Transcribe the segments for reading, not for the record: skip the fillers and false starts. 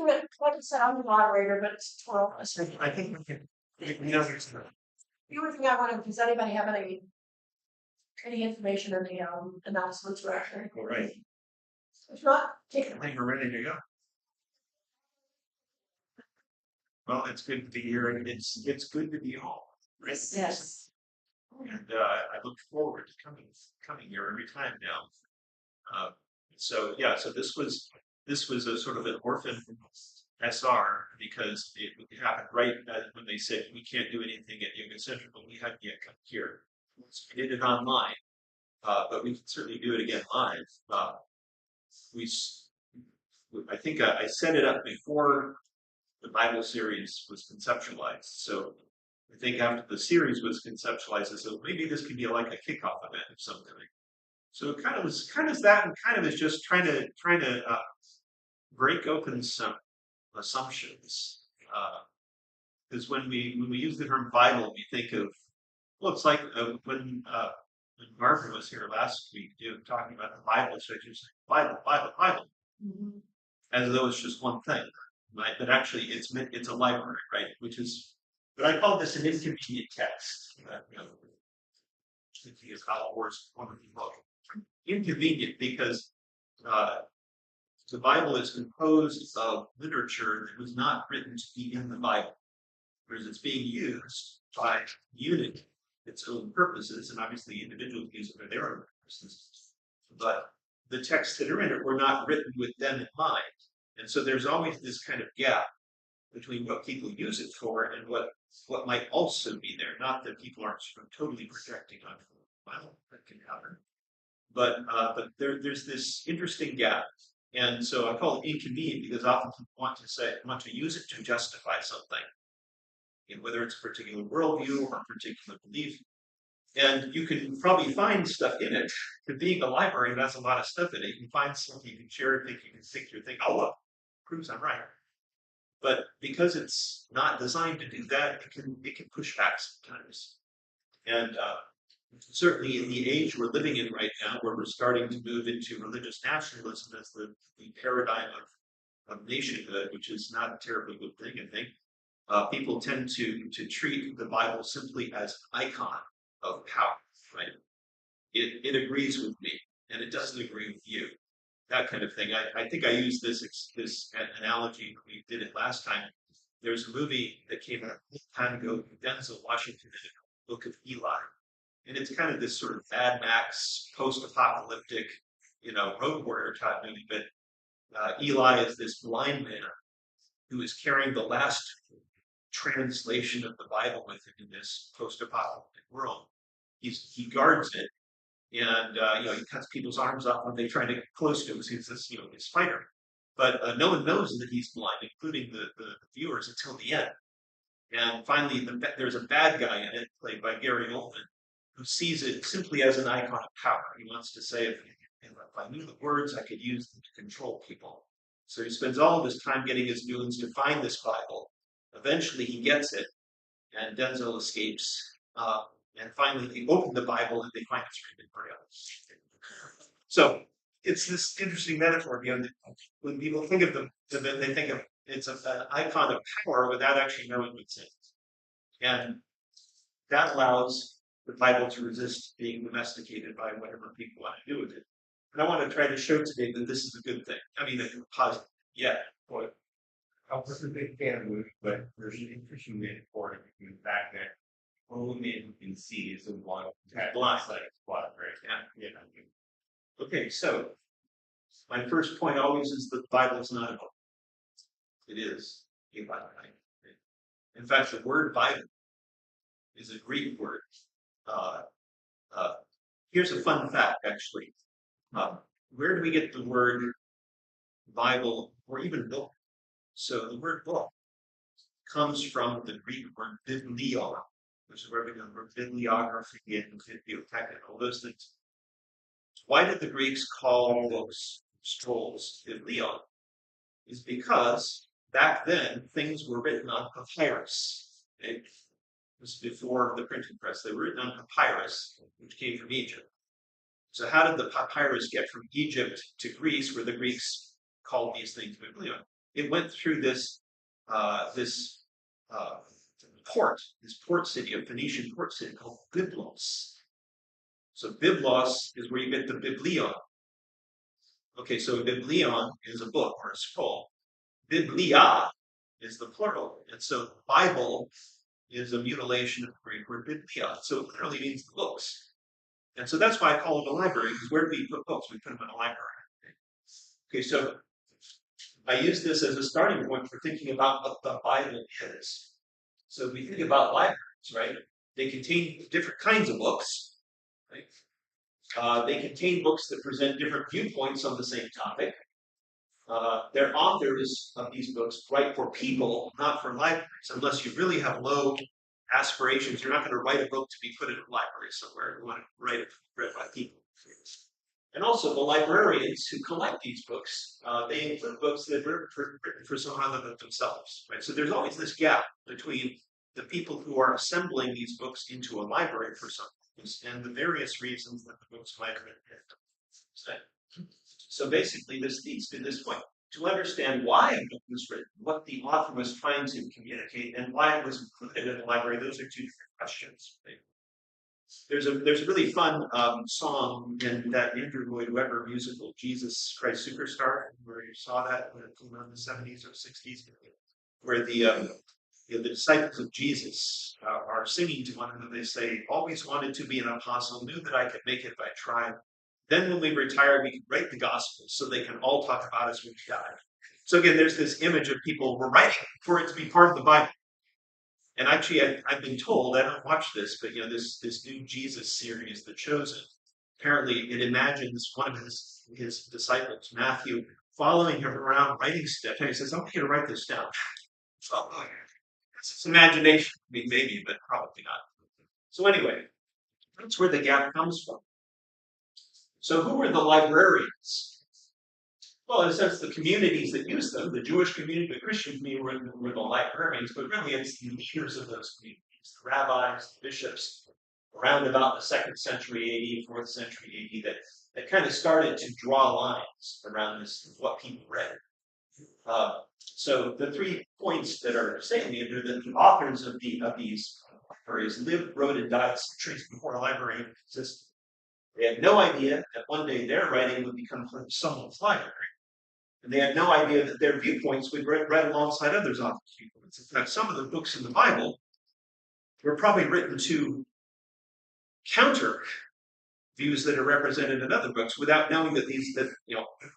leave it, like I said, I'm the moderator, but it's 12 of us. I think we know there's no. The only thing I wanted, does anybody have any information or the announcements or actually? All right. If not, take it. I think we're ready to go. Well, it's good to be here, and it's good to be home. Right? Yes. And I look forward to coming here every time now. So this was a sort of an orphan SR because it happened right when they said we can't do anything at Yoga Central, but we hadn't yet come here. So we did it online, but we can certainly do it again live. I think I set it up before the Bible series was conceptualized. So I think after the series was conceptualized, I said maybe this could be like a kickoff event of some kind. So it kind of that, and kind of is just trying to break open some assumptions. Because when we use the term Bible, we think of it's like when Margaret was here last week, talking about the Bible, so she was like Bible, Mhm. as though it's just one thing, right? But actually, it's a library, right? Which is, but I call this an inconvenient text. Thinking of how it works, inconvenient because the Bible is composed of literature that was not written to be in the Bible, whereas it's being used by unity, its own purposes, and obviously individuals use it for their own purposes. But the texts that are in it were not written with them in mind. And so there's always this kind of gap between what people use it for and what might also be there. Not that people aren't sort of totally projecting on the Bible, that can happen. But there's this interesting gap. And so I call it inconvenient because often people want to use it to justify something, whether it's a particular worldview or a particular belief. And you can probably find stuff in it. Because being a library, that's a lot of stuff in it. You can find something, you can share it, you can think through, oh look, proves I'm right. But because it's not designed to do that, it can push back sometimes. And certainly in the age we're living in right now, where we're starting to move into religious nationalism as the paradigm of nationhood, which is not a terribly good thing, I think. People tend to treat the Bible simply as an icon of power, right? It agrees with me, and it doesn't agree with you. That kind of thing. I think I used this analogy when we did it last time. There's a movie that came out a long time ago with Denzel Washington in the Book of Eli. And it's kind of this sort of Mad Max, post-apocalyptic, road warrior type movie. But Eli is this blind man who is carrying the last translation of the Bible with him in this post-apocalyptic world. He guards it, and he cuts people's arms off when they try to get close to him. So he's this, this fighter. But no one knows that he's blind, including the viewers, until the end. And finally, there's a bad guy in it, played by Gary Oldman, who sees it simply as an icon of power. He wants to say, if I knew the words, I could use them to control people. So he spends all of his time getting his goons to find this Bible. Eventually, he gets it, and Denzel escapes. And finally, they open the Bible, and they find it's written in Braille. So it's this interesting metaphor. When people think of them, they think of it's an icon of power without actually knowing what's in it. And that allows the Bible to resist being domesticated by whatever people want to do with it. And I want to try to show today that this is a good thing. I mean, a positive. Yeah. Well, I was a big fan of the movie, but there's an interesting metaphor in the fact that only man who can see is the one blind. Like blind, right? Yeah. Okay, so my first point always is that the Bible is not a book. It is a Bible. In fact, the word Bible is a Greek word. Here's a fun fact, actually. Where do we get the word Bible or even book? So the word book comes from the Greek word biblion, which is where we get the word bibliography and bibliotheca and all those things. Why did the Greeks call books, scrolls, biblion? Is because back then things were written on papyrus. It was before the printing press. They were written on papyrus, which came from Egypt. So how did the papyrus get from Egypt to Greece, where the Greeks called these things biblion? it went through this port city, a Phoenician port city called Byblos. So Byblos is where you get the Biblion. Okay, so Biblion is a book or a scroll. Biblia is the plural, and so Bible is a mutilation of the Greek word Biblia. So it literally means the books. And so that's why I call it a library, because where do we put books? We put them in a library. Okay, so I use this as a starting point for thinking about what the Bible is. So if we think about libraries, right, they contain different kinds of books, right? They contain books that present different viewpoints on the same topic. Their authors of these books write for people, not for libraries. Unless you really have low aspirations, you're not going to write a book to be put in a library somewhere. You want to write it read by people. And also, the librarians who collect these books, they include books that are written for someone other than themselves. Right? So there's always this gap between the people who are assembling these books into a library for some purpose and the various reasons that the books might have been written. So basically, this leads to this point. To understand why a book was written, what the author was trying to communicate, and why it was included in the library, those are two different questions. Right? There's a really fun song in that Andrew Lloyd Webber musical, Jesus Christ Superstar, where you saw that when it came out in the 70s or 60s, where the disciples of Jesus are singing to one another. They say, always wanted to be an apostle, knew that I could make it if I tried. Then when we retire, we can write the gospel so they can all talk about us when we die. So again, there's this image of people were writing for it to be part of the Bible. And actually, I've been told, I don't watch this, but this new Jesus series, The Chosen, apparently it imagines one of his disciples, Matthew, following him around writing stuff. And he says, I want you to write this down. So, it's imagination. I mean, maybe, but probably not. So anyway, that's where the gap comes from. So who were the librarians? Well, in a sense, the communities that use them, the Jewish community, the Christian community were the librarians, but really it's the leaders of those communities, the rabbis, the bishops, around about the 2nd century AD, 4th century AD, that kind of started to draw lines around this, what people read. So the 3 points that are salient are that the authors of these libraries lived, wrote, and died centuries before the library existed. They had no idea that one day their writing would become part of someone's library. And they had no idea that their viewpoints would be read alongside others' authors' viewpoints. In fact, some of the books in the Bible were probably written to counter views that are represented in other books without knowing that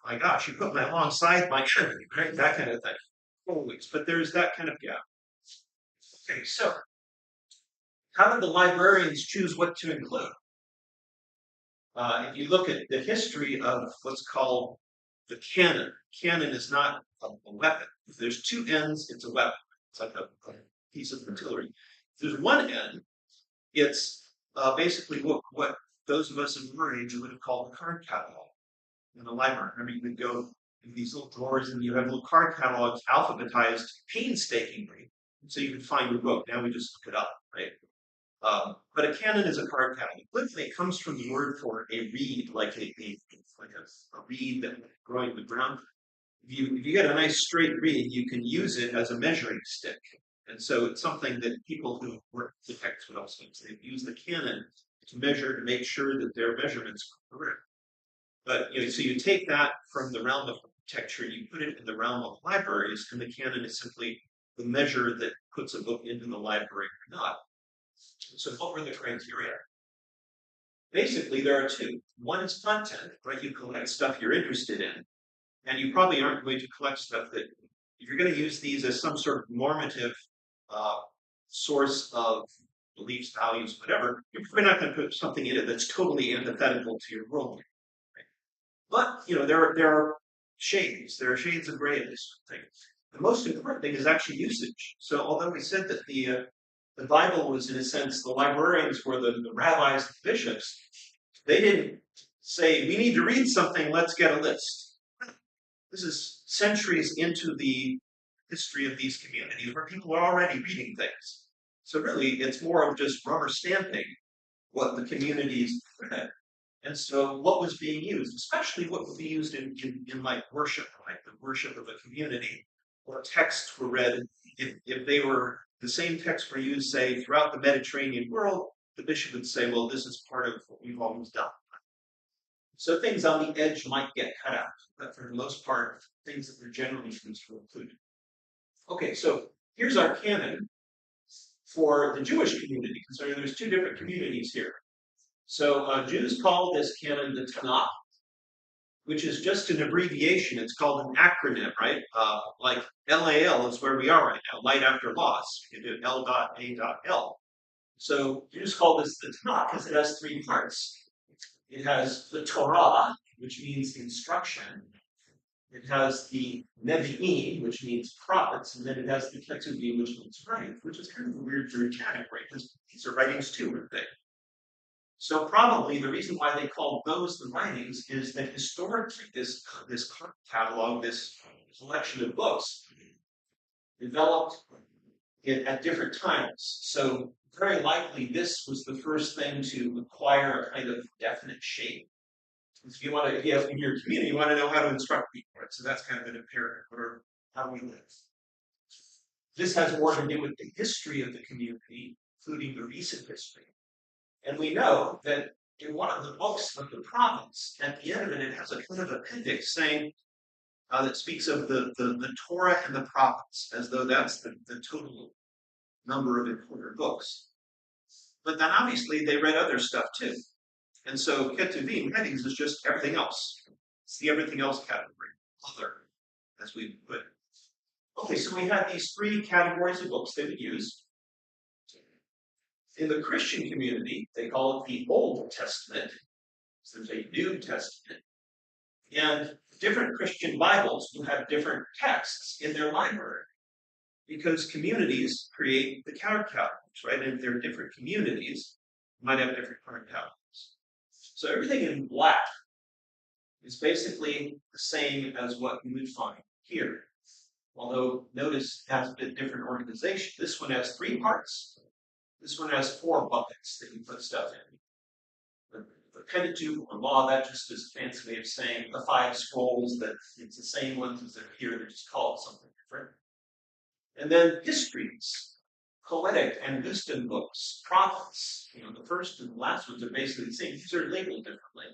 my gosh, you put me alongside my enemy, right? That kind of thing. Always. But there's that kind of gap. Okay, so how did the librarians choose what to include? If you look at the history of what's called the canon is not a weapon. If there's 2 ends, it's a weapon. It's like a piece of artillery. If there's one end, it's basically what those of us in our age would have called a card catalog in the library. Remember, you would go in these little drawers and you have little card catalogs alphabetized painstakingly, so you could find your book. Now we just look it up, right? But a canon is a card catalog. Literally, it comes from the word for a reed, like a reed that growing the ground. If you get a nice straight reed, you can use it as a measuring stick. And so it's something that people who work with text would also use. They use the canon to measure to make sure that their measurements are correct. But so you take that from the realm of architecture, you put it in the realm of libraries, and the canon is simply the measure that puts a book into the library or not. So what were the criteria? Basically, there are 2. One is content, right? You collect stuff you're interested in. And you probably aren't going to collect stuff that, if you're going to use these as some sort of normative source of beliefs, values, whatever, you're probably not going to put something in it that's totally antithetical to your worldview. Right? But, there are shades. There are shades of gray in this thing. The most important thing is actually usage. So although we said that the Bible was, in a sense, the librarians were the rabbis, the bishops, they didn't say, we need to read something, let's get a list. This is centuries into the history of these communities where people are already reading things. So really, it's more of just rubber stamping what the communities read. And so what was being used, especially what would be used in like worship, like the worship of a community, or texts were read, if they were the same texts were used, say, throughout the Mediterranean world, the bishop would say, well, this is part of what we've always done. So things on the edge might get cut out, but for the most part, things that were generally used were included. Okay, so here's our canon for the Jewish community, considering there's two different communities here. So Jews call this canon the Tanakh, which is just an abbreviation. It's called an acronym, right? Like LAL is where we are right now, light after loss. You can do L.A.L. So Jews call this the Tanakh because it has three parts. It has the Torah, which means instruction. It has the Nevi'im, which means prophets, and then it has the Ketuvim, which means writings, which is kind of a weird category because these are writings too, aren't they? So probably the reason why they call those the writings is that historically this catalog, this collection of books, developed at different times. So very likely this was the first thing to acquire a kind of definite shape. If you have in your community, you want to know how to instruct people, right? So that's kind of an imperative, or how we live. This has more to do with the history of the community, including the recent history. And we know that in one of the books of the prophets, at the end of it, it has a kind of appendix saying that speaks of the Torah and the prophets, as though that's the total number of important books. But then obviously they read other stuff too. And so Ketuvim, writings, is just everything else. It's the everything else category, other, as we put it. Okay, so we had these three categories of books they would use. In the Christian community, they call it the Old Testament. So there's a New Testament. And different Christian Bibles will have different texts in their library because communities create the color catalogs, right? And if there are different communities, you might have different color catalogs. So everything in black is basically the same as what you would find here. Although notice it has a bit different organization. This one has three parts. This one has four buckets that you put stuff in. The Pentateuch or law, that just is a fancy way of saying the five scrolls, that it's the same ones as they're here, they're just called something different. And then histories, poetic and wisdom books, prophets. The first and the last ones are basically the same. These are labeled differently.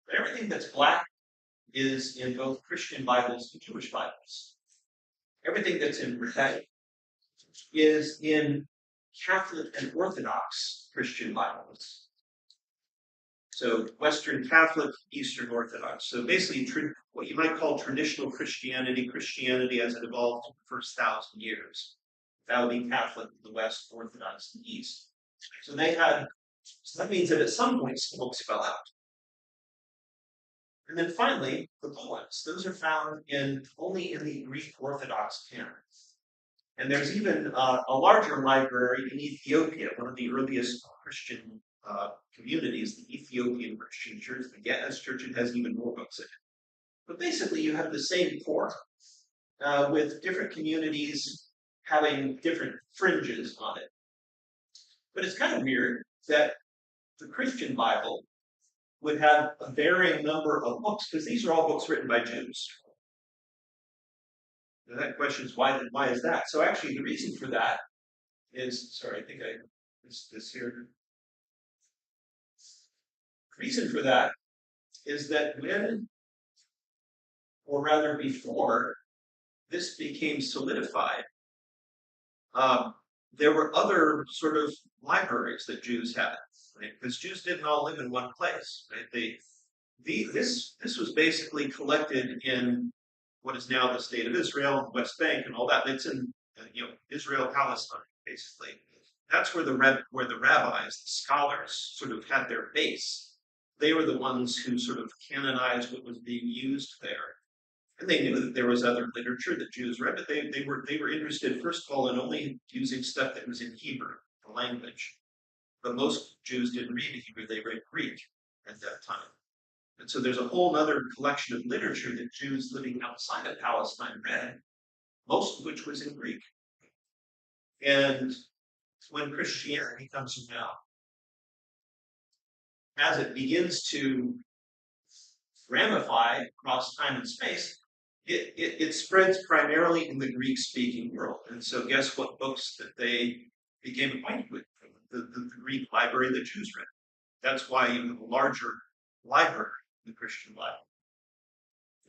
But everything that's black is in both Christian Bibles and Jewish Bibles. Everything that's in red is in Catholic and Orthodox Christian Bibles. So Western Catholic, Eastern Orthodox. So basically what you might call traditional Christianity as it evolved in the first 1,000 years. That would be Catholic in the West, Orthodox in the East. So that means that at some point some books fell out. And then finally, the poems. Those are found only in the Greek Orthodox canon. And there's even a larger library in Ethiopia, one of the earliest Christian communities, the Ethiopian Christian Church, the Ge'ez Church. It has even more books in it. But basically, you have the same core with different communities having different fringes on it. But it's kind of weird that the Christian Bible would have a varying number of books, because these are all books written by Jews. Now that question is why is that? So actually the reason for that is, sorry, I think I missed this here. The reason for that is that when, or rather before, this became solidified, there were other sort of libraries that Jews had, right? Because Jews didn't all live in one place. Right? This was basically collected in what is now the state of Israel, the West Bank, and all that. It's in Israel, Palestine, basically. That's where the rabbis, the scholars, sort of had their base. They were the ones who sort of canonized what was being used there. And they knew that there was other literature that Jews read, but they were interested, first of all, in only using stuff that was in Hebrew, the language. But most Jews didn't read Hebrew, they read Greek at that time. And so there's a whole other collection of literature that Jews living outside of Palestine read, most of which was in Greek. And when Christianity comes about, as it begins to ramify across time and space, It spreads primarily in the Greek-speaking world, and so guess what books that they became acquainted with? The Greek library the Jews read. That's why you have a larger library in the Christian Bible.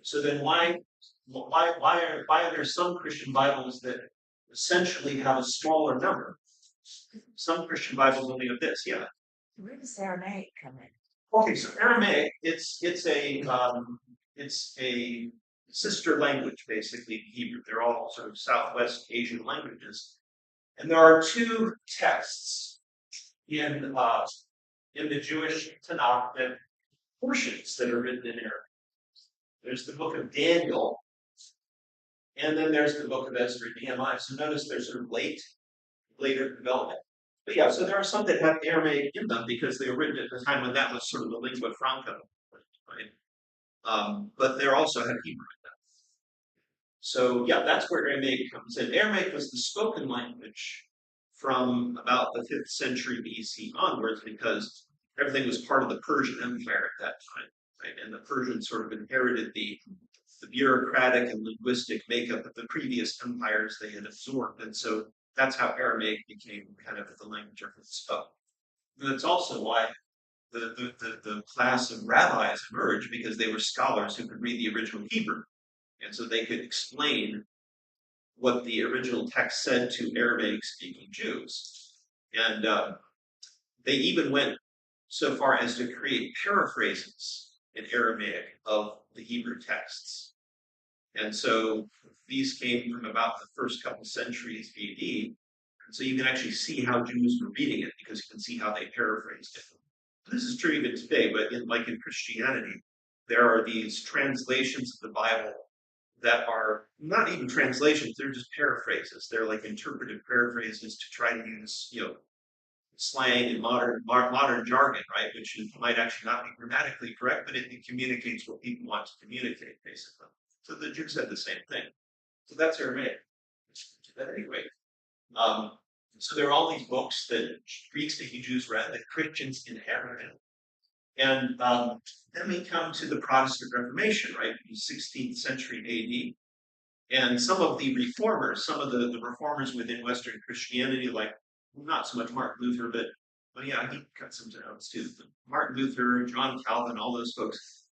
So then why are there some Christian Bibles that essentially have a smaller number? Some Christian Bibles only have this, yeah. Where does Aramaic come in? Okay, so Aramaic, it's a sister language, basically, Hebrew. They're all sort of Southwest Asian languages. And there are two texts in the Jewish Tanakh that portions that are written in Arabic. There's the book of Daniel, and then there's the book of Ezra and Nehemiah. So notice there's sort of later development. But yeah, so there are some that have Aramaic in them because they were written at the time when that was sort of the lingua franca, right? But they also have Hebrew in them. So yeah, that's where Aramaic comes in. Aramaic was the spoken language from about the 5th century BC onwards because everything was part of the Persian Empire at that time, right? And the Persians sort of inherited the bureaucratic and linguistic makeup of the previous empires they had absorbed. And so that's how Aramaic became kind of the language everyone spoke. And that's also why the class of rabbis emerged, because they were scholars who could read the original Hebrew. And so they could explain what the original text said to Aramaic-speaking Jews. And they even went so far as to create paraphrases in Aramaic of the Hebrew texts. And so these came from about the first couple centuries AD. And so you can actually see how Jews were reading it because you can see how they paraphrased it. This is true even today, but like in Christianity, there are these translations of the Bible that are not even translations, they're just paraphrases. They're like interpretive paraphrases to try to use, slang and modern jargon, right? Which might actually not be grammatically correct, but it communicates what people want to communicate, basically. So the Jews said the same thing. So that's Aramaic. But anyway, so there are all these books that Greek-speaking Jews read that Christians inherited. And then we come to the Protestant Reformation, right, in the 16th century AD. And some of the reformers, some of the reformers within Western Christianity, like not so much Martin Luther, but yeah, he cut some notes too. Martin Luther, John Calvin, all those folks,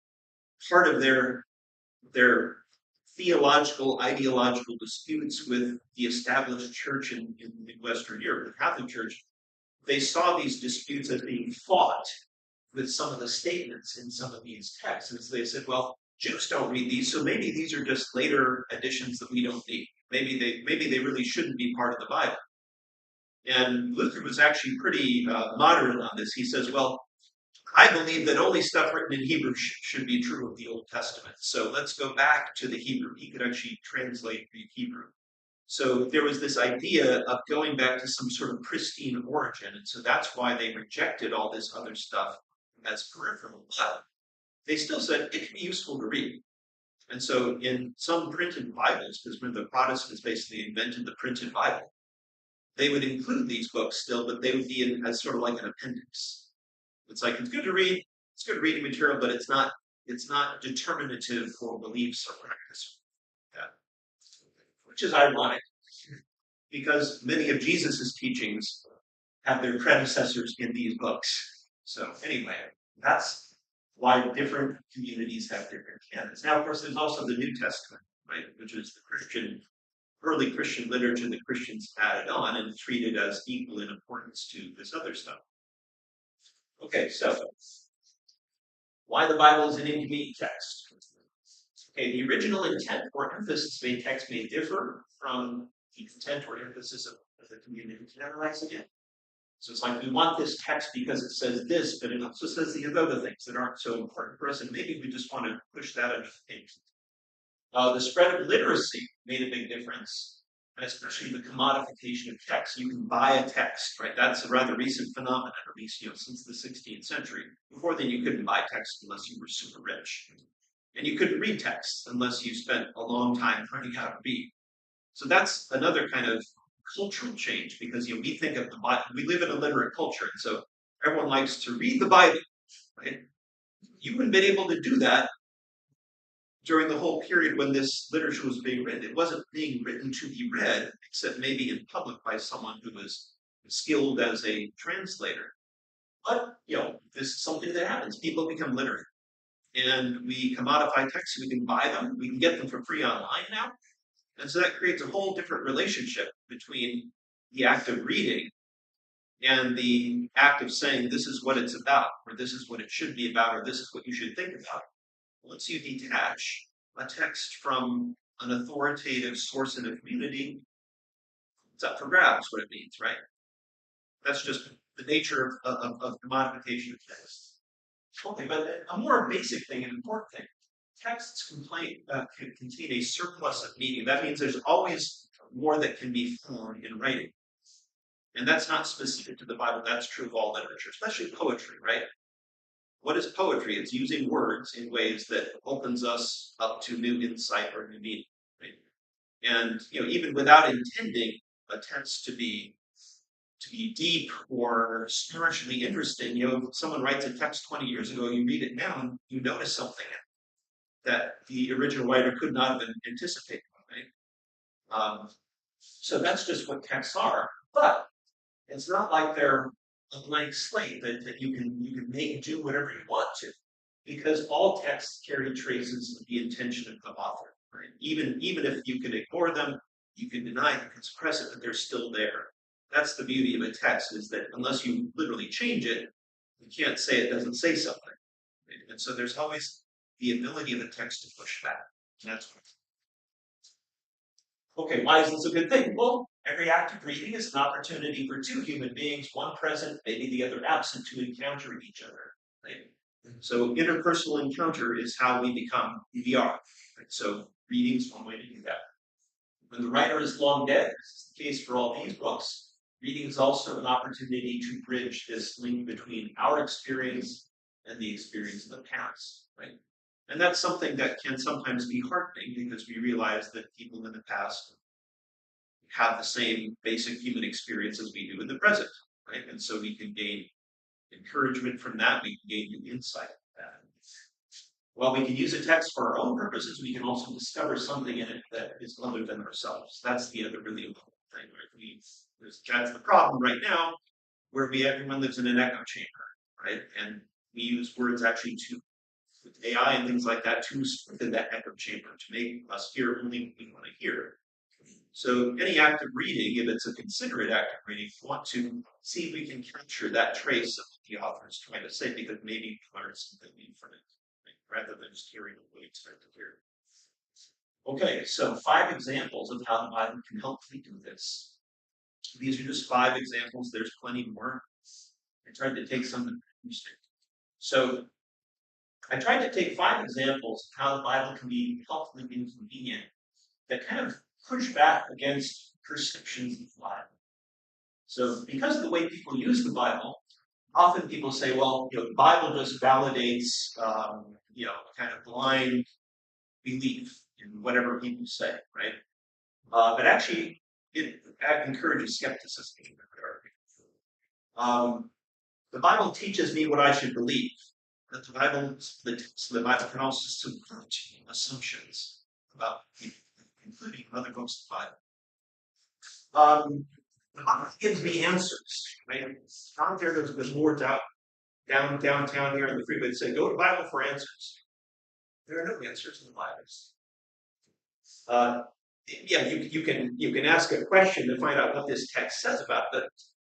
part of their theological, ideological disputes with the established church in Western Europe, the Catholic Church, they saw these disputes as being fought with some of the statements in some of these texts. And so they said, well, Jews don't read these, so maybe these are just later additions that we don't need. Maybe they really shouldn't be part of the Bible. And Luther was actually pretty moderate on this. He says, well, I believe that only stuff written in Hebrew should be true of the Old Testament. So let's go back to the Hebrew. He could actually translate Greek Hebrew. So there was this idea of going back to some sort of pristine origin. And so that's why they rejected all this other stuff as peripheral. But they still said it can be useful to read. And so in some printed Bibles, because when the Protestants basically invented the printed Bible, they would include these books still, but they would be as sort of like an appendix. It's like, it's good to read, it's good reading material, but it's not determinative for beliefs or practice. Yeah. Which is ironic, because many of Jesus's teachings have their predecessors in these books. So anyway, that's why different communities have different canons. Now, of course, there's also the New Testament, right, which is the early Christian literature that Christians added on and treated as equal in importance to this other stuff. Okay, so why the Bible is an inconvenient text. Okay, the original intent or emphasis of a text may differ from the intent or emphasis of the community analyzing it. So it's like we want this text because it says this, but it also says these other things that aren't so important for us, and maybe we just want to push that under the page. The spread of literacy made a big difference, and especially the commodification of text. You can buy a text, right? That's a rather recent phenomenon, at least since the 16th century. Before then, you couldn't buy text unless you were super rich, and you couldn't read text unless you spent a long time learning how to read. So that's another kind of cultural change, because we think of the Bible. We live in a literate culture, and so everyone likes to read the Bible, right? You wouldn't have been able to do that during the whole period when this literature was being written, it wasn't being written to be read, except maybe in public by someone who was skilled as a translator. But, this is something that happens. People become literate. And we commodify texts, we can buy them, we can get them for free online now. And so that creates a whole different relationship between the act of reading and the act of saying, this is what it's about, or this is what it should be about, or this is what you should think about. Once you detach a text from an authoritative source in a community, it's up for grabs what it means, right? That's just the nature of commodification of text. Okay, but a more basic thing, an important thing, texts can contain a surplus of meaning. That means there's always more that can be found in writing. And that's not specific to the Bible. That's true of all literature, especially poetry, right? What is poetry? It's using words in ways that opens us up to new insight or new meaning, right? And even without intending a text to be deep or spiritually interesting, if someone writes a text 20 years ago, you read it now, and you notice something that the original writer could not have anticipated, right? So that's just what texts are. But it's not like they're a blank slate that you can make do whatever you want to, because all texts carry traces of the intention of the author. Right? Even if you can ignore them, you can deny, you can suppress it, but they're still there. That's the beauty of a text, is that unless you literally change it, you can't say it doesn't say something. Right? And so there's always the ability of the text to push back. And that's okay, why is this a good thing? Well, every act of reading is an opportunity for two human beings, one present, maybe the other absent, to encounter each other. Right? So interpersonal encounter is how we become who we are. Right? So reading is one way to do that. When the writer is long dead, this is the case for all these books, reading is also an opportunity to bridge this link between our experience and the experience of the past. Right? And that's something that can sometimes be heartening, because we realize that people in the past have the same basic human experience as we do in the present, right? And so we can gain encouragement from that, we can gain new insight from that. While we can use a text for our own purposes, we can also discover something in it that is other than ourselves. That's the other really important thing, right? That's the problem right now, where everyone lives in an echo chamber, right? And we use words actually with AI and things like that, to strengthen that echo chamber, to make us hear only what we want to hear. So any act of reading, if it's a considerate act of reading, we want to see if we can capture that trace of what the author is trying to say, because maybe we learn something new from it, right? Rather than just hearing what we expect to hear. Okay, so 5 examples of how the Bible can help me do this. These are just 5 examples. There's plenty more. I tried to take some interesting. So I tried to take 5 examples of how the Bible can be helpful and inconvenient that kind of push back against perceptions of the Bible. So because of the way people use the Bible, often people say, well, the Bible just validates, kind of blind belief in whatever people say, right? But actually, it encourages skepticism. The Bible teaches me what I should believe. But the Bible can also subvert assumptions about people, including other books of the Bible. The Bible gives me answers, right? Not there there's more doubt downtown here on the freeway that say, go to Bible for answers. There are no answers in the Bible. You can ask a question to find out what this text says about it,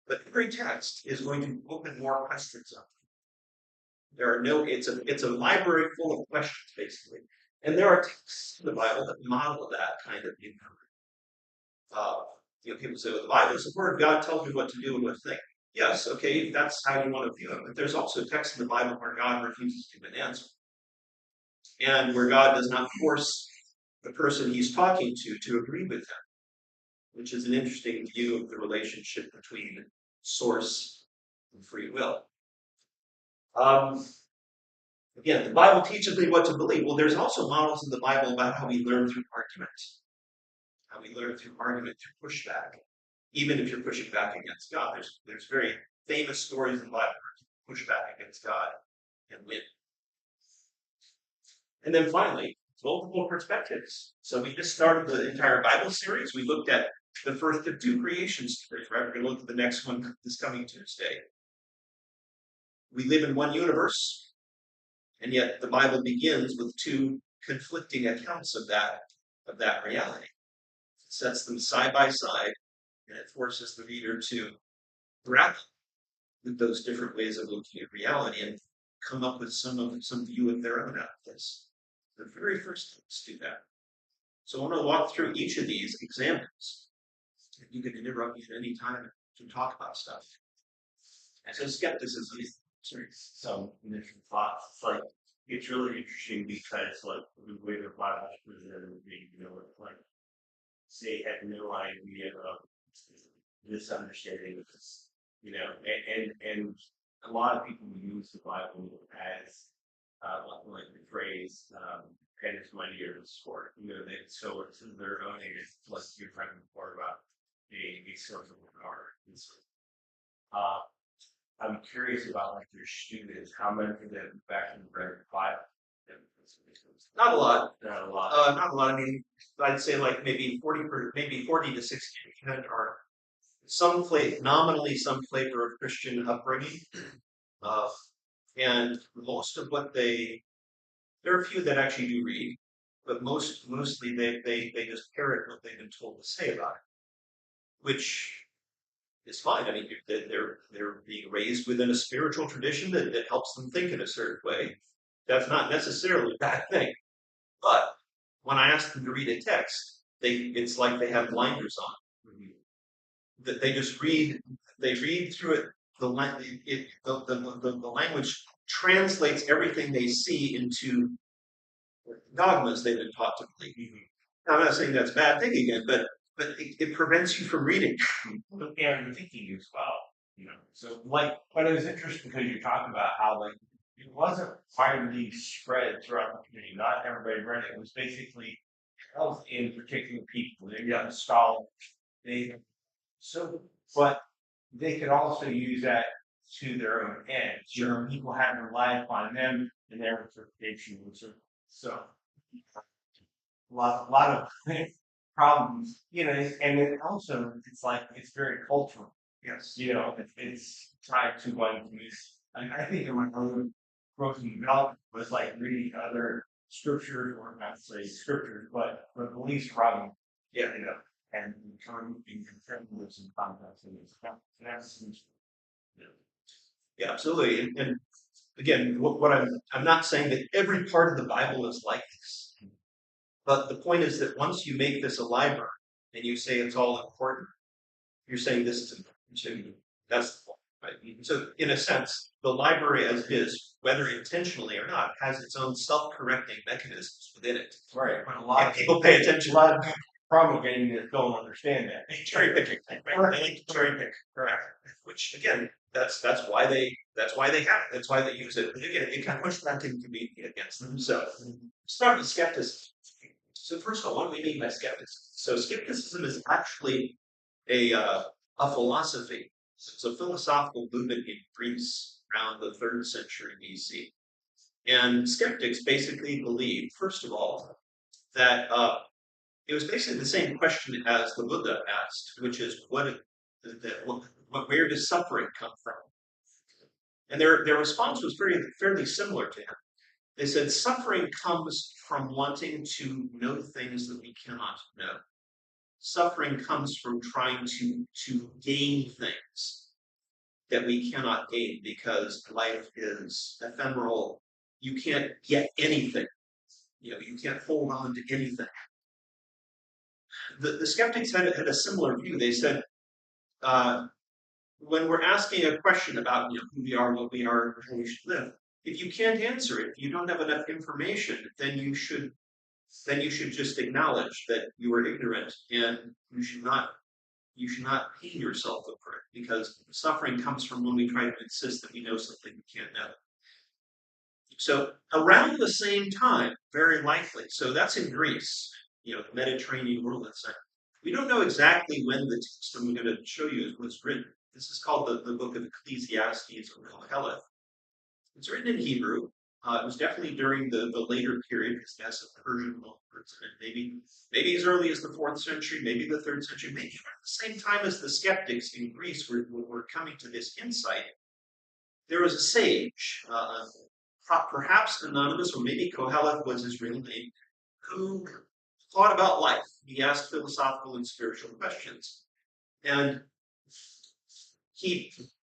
but every text is going to open more questions up. It's a library full of questions, basically. And there are texts in the Bible that model that kind of inquiry. People say, well, the Bible is the Word of God, tells me what to do and what to think. Yes, okay, that's how you want to view it. But there's also texts in the Bible where God refuses to give an answer. And where God does not force the person he's talking to agree with him, which is an interesting view of the relationship between source and free will. Again, the Bible teaches me what to believe. Well, there's also models in the Bible about how we learn through argument. How we learn through argument, through pushback. Even if you're pushing back against God, there's very famous stories in the Bible where you push back against God and win. And then finally, multiple perspectives. So we just started the entire Bible series. We looked at the first of two creation stories, right? We're going to look at the next one this coming Tuesday. We live in one universe, and yet the Bible begins with two conflicting accounts of that reality. It sets them side by side, and it forces the reader to grapple with those different ways of looking at reality and come up with some view of their own out of this. The very first things do that. So I want to walk through each of these examples. You can interrupt me at any time to talk about stuff. And so skepticism. Some initial thoughts. It's like it's really interesting because like the way the Bible is presented, like they had no idea of this understanding of this, and a lot of people use the Bible as like the phrase "pen is mightier than sword." They so it's in their own areas. Like you're talking before about a source of power. I'm curious about like your students. How many of them actually read the Bible? Not a lot. Not a lot. Not a lot. I mean, I'd say like maybe 40 to 60% are nominally some flavor of Christian upbringing. And most of what there are a few that actually do read, but mostly they just parrot what they've been told to say about it, which is fine. I mean, they're being raised within a spiritual tradition that helps them think in a certain way. That's not necessarily a bad thing. But when I ask them to read a text, it's like they have blinders on. That they just read through it. The language translates everything they see into dogmas they've been taught to believe. Now, I'm not saying that's a bad thing again, but it prevents you from reading. And thinking as well, So but it was interesting because you talked about how like it wasn't widely spread throughout the community. Not everybody read it. It was basically held in particular people. They got scholars. But they could also use that to their own ends. People had to rely upon them and their interpretation. So a lot of problems, and it also it's like it's very cultural. Yes. It's tied to one community. I think in my own growth and development was like reading other scriptures, or not to say scriptures, but beliefs from Yeah. And confirming with some context and that's Yeah, absolutely. And again, what I'm not saying that every part of the Bible is like this, but the point is that once you make this a library and you say it's all important, you're saying this is important too. That's the point, right? So in a sense, the library as it is, whether intentionally or not, has its own self-correcting mechanisms within it. right. But a lot And people pay attention. A lot of people promulgating this don't understand that. Cherry picking, right? They like to cherry pick, correct? Which again, that's why they have it. That's why they use it. But again, it kind of push that can be against them. So start with skepticism. So first of all, what do we mean by skepticism? So skepticism is actually a philosophy. It's a philosophical movement in Greece around the 3rd century BC. And skeptics basically believed, first of all, that it was basically the same question as the Buddha asked, which is where does suffering come from? And their response was fairly similar to him. They said suffering comes from wanting to know things that we cannot know. Suffering comes from trying to gain things that we cannot gain because life is ephemeral. You can't get anything. You can't hold on to anything. The skeptics had a similar view. They said, when we're asking a question about who we are, what we are, how we should live, if you can't answer it, if you don't have enough information, then you should just acknowledge that you are ignorant, and you should not pain yourself over it, because suffering comes from when we try to insist that we know something we can't know. So around the same time, very likely, so that's in Greece, the Mediterranean world, let's say. We don't know exactly when the text I'm going to show you was written. This is called the book of Ecclesiastes or Koheleth. It's written in Hebrew. It was definitely during the later period, because that's a Persian loanwords, and maybe as early as the 4th century, maybe the 3rd century, maybe around the same time as the skeptics in Greece were coming to this insight. There was a sage, perhaps anonymous, or maybe Koheleth was his real name, who thought about life. He asked philosophical and spiritual questions. And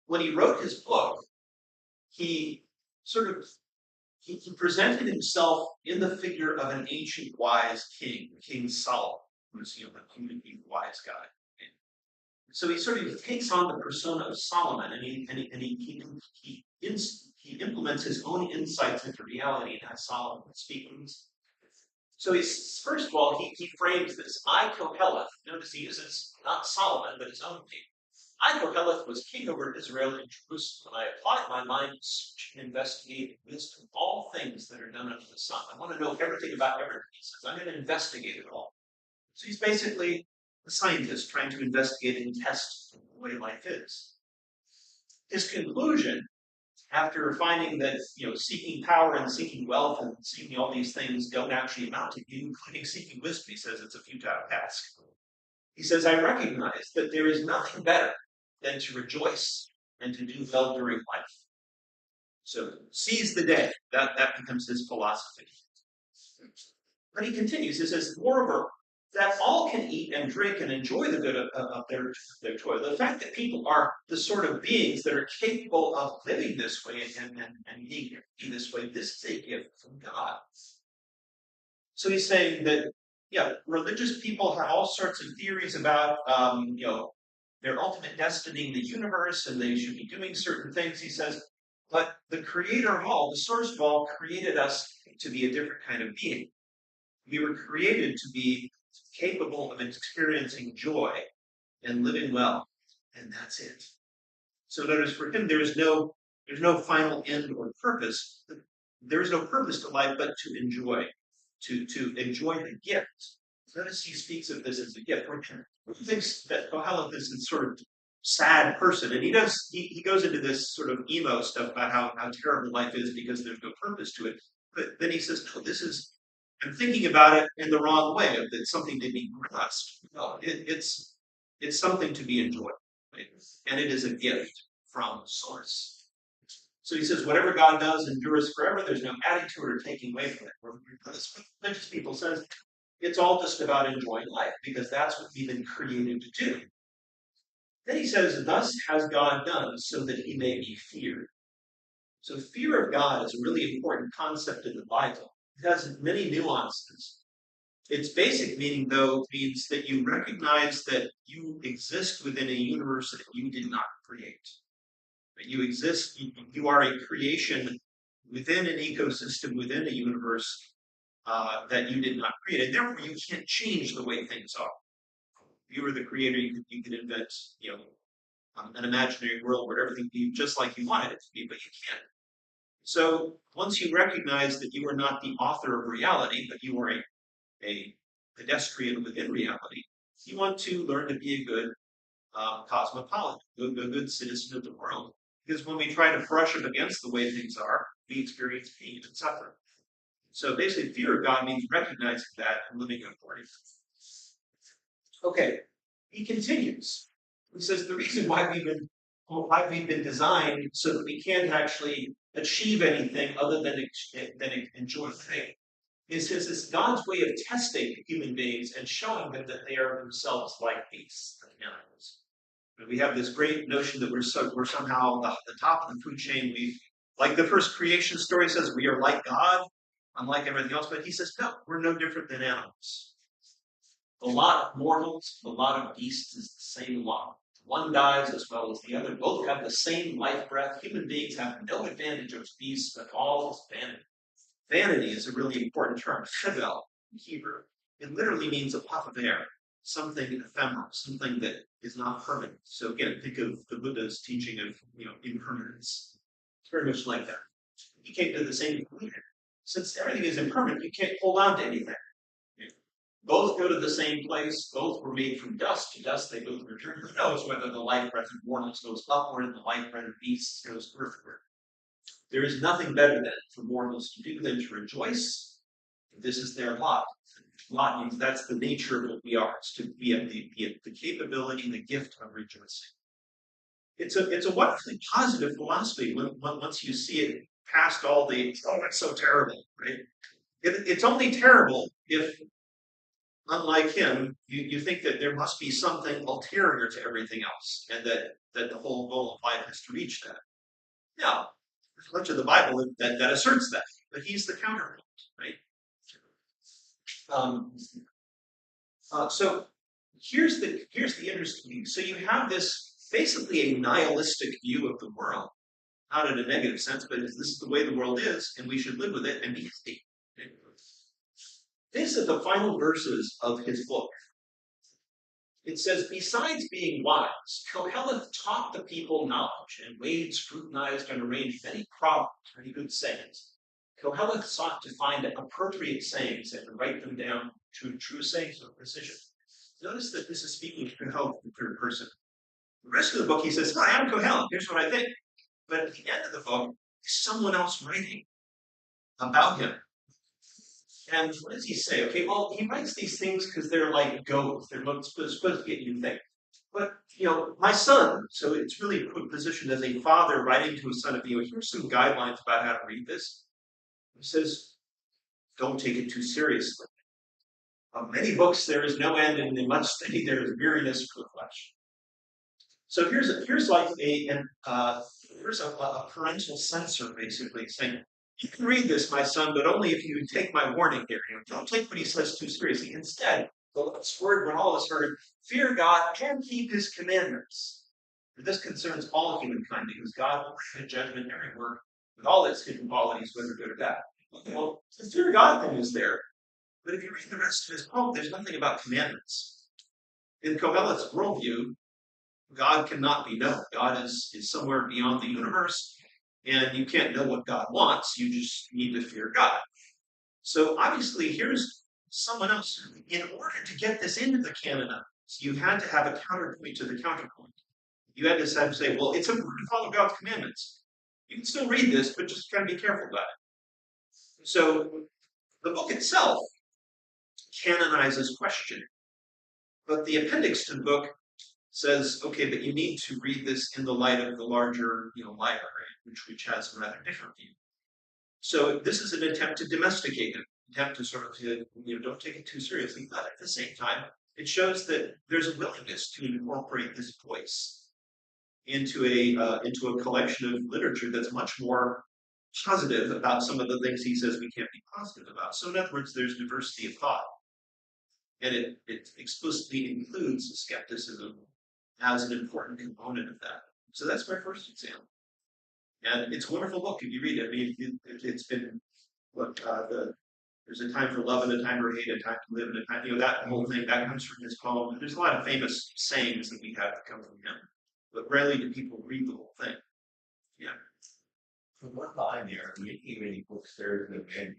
when he wrote his book, he sort of he presented himself in the figure of an ancient wise king, King Solomon, who was a human wise guy. So he sort of takes on the persona of Solomon, and he implements his own insights into reality and has Solomon speakings. So he's first of all he frames this I Koheleth. Notice he uses not Solomon but his own name. I Koheleth was king over Israel and Jerusalem. I applied my mind to search and investigate wisdom, all things that are done under the sun. I want to know everything about everything. He says, I'm going to investigate it all. So he's basically a scientist trying to investigate and test the way life is. His conclusion, after finding that seeking power and seeking wealth and seeking all these things don't actually amount to anything, including seeking wisdom, he says it's a futile task. He says, I recognize that there is nothing better than to rejoice and to do well during life. So seize the day. That becomes his philosophy. But he continues, he says, moreover, that all can eat and drink and enjoy the good of their toil. The fact that people are the sort of beings that are capable of living this way and being this way, this is a gift from God. So he's saying that, religious people have all sorts of theories about, their ultimate destiny in the universe, and they should be doing certain things, he says, but the creator of all, the source of all, created us to be a different kind of being. We were created to be capable of experiencing joy and living well, and that's it. So notice for him, there's no final end or purpose. There is no purpose to life but to enjoy the gift. Notice he speaks of this as a gift. He thinks that Koheleth is a sort of sad person, and he goes into this sort of emo stuff about how terrible life is because there's no purpose to it. But then he says, no, I'm thinking about it in the wrong way, of it's something to be grasped. No, it's something to be enjoyed, right? And it is a gift from source. So he says, whatever God does endures forever. There's no adding to it or taking away from it. Religious people says it's all just about enjoying life because that's what we've been created to do. Then he says, thus has God done so that he may be feared. So fear of God is a really important concept in the Bible. It has many nuances. Its basic meaning, though, means that you recognize that you exist within a universe that you did not create. That you exist, you are a creation within an ecosystem, within a universe that you did not create. And therefore, you can't change the way things are. If you were the creator, you could invent, an imaginary world where everything be just like you wanted it to be, but you can't. So once you recognize that you are not the author of reality, but you are a pedestrian within reality, you want to learn to be a good cosmopolitan, a good citizen of the world. Because when we try to brush up against the way things are, we experience pain and suffering. So basically, fear of God means recognizing that and living accordingly. Okay, he continues. He says the reason why we've been designed so that we can't actually achieve anything other than enjoy faith is it's God's way of testing human beings and showing them that they are themselves like beasts, like animals. And we have this great notion that we're somehow the top of the food chain. Like the first creation story says, we are like God, unlike everything else. But he says, no, we're no different than animals. The lot of mortals, the lot of beasts is the same lot. One dies as well as the other. Both have the same life breath. Human beings have no advantage over beasts, but all is vanity. Vanity is a really important term, shevel in Hebrew. It literally means a puff of air, something ephemeral, something that is not permanent. So again, think of the Buddha's teaching of impermanence. It's very much like that. He came to the same conclusion. Since everything is impermanent, you can't hold on to anything. Both go to the same place. Both were made from dust. To dust they both return. Who knows whether the life breath of mortals goes upward and the life breath of beasts goes earthward? There is nothing better than for mortals to do than to rejoice. This is their lot. Lot means that's the nature of what we are. It's to be the capability, the gift of rejoicing. It's a wonderfully positive philosophy once you see it past all the, oh, it's so terrible, right? It's only terrible if, unlike him, you think that there must be something ulterior to everything else, and that the whole goal of life is to reach that. Now, there's much of the Bible that asserts that, but he's the counterpoint, right? So here's the interesting thing. So you have this basically a nihilistic view of the world, not in a negative sense, but this is the way the world is, and we should live with it and be happy. These are the final verses of his book. It says, besides being wise, Koheleth taught the people knowledge and weighed, scrutinized, and arranged many problems, many good sayings. Koheleth sought to find appropriate sayings and to write them down to true sayings with precision. Notice that this is speaking to Koheleth in the third person. The rest of the book, he says, hi, I'm Koheleth, here's what I think. But at the end of the book, is someone else writing about him. And what does he say? Okay, well, he writes these things because they're like goads. They're supposed to get you to think. But, my son, so it's really put positioned as a father writing to his son, here's some guidelines about how to read this. He says, don't take it too seriously. Of many books there is no end, and in much study there is weariness for the flesh. So here's a parental censor basically saying, you can read this, my son, but only if you take my warning here. Don't take what he says too seriously. Instead, the last word when all is heard, fear God and keep his commandments. For this concerns all humankind, because God will bring judgment every work with all its hidden qualities, whether good or bad. Well, the fear God thing is there, but if you read the rest of his poem, there's nothing about commandments. In Koheleth's worldview, God cannot be known. God is somewhere beyond the universe, and you can't know what God wants. You just need to fear God. So obviously, here's someone else. In order to get this into the canon, you had to have a counterpoint to the counterpoint. You had to say, well, it's important to follow God's commandments. You can still read this, but just kind of be careful about it. So the book itself canonizes questioning, but the appendix to the book says, okay, but you need to read this in the light of the larger, library, which has a rather different view. So this is an attempt to domesticate it, attempt to sort of, don't take it too seriously, but at the same time, it shows that there's a willingness to incorporate this voice into a collection of literature that's much more positive about some of the things he says we can't be positive about. So in other words, there's diversity of thought. And it explicitly includes skepticism as an important component of that. So that's my first example. And it's a wonderful book if you read it. I mean, it's been, there's a time for love and a time for hate, a time to live and a time, that whole thing, that comes from his poem. There's a lot of famous sayings that we have that come from him. But rarely do people read the whole thing. Yeah. For one line there, many books there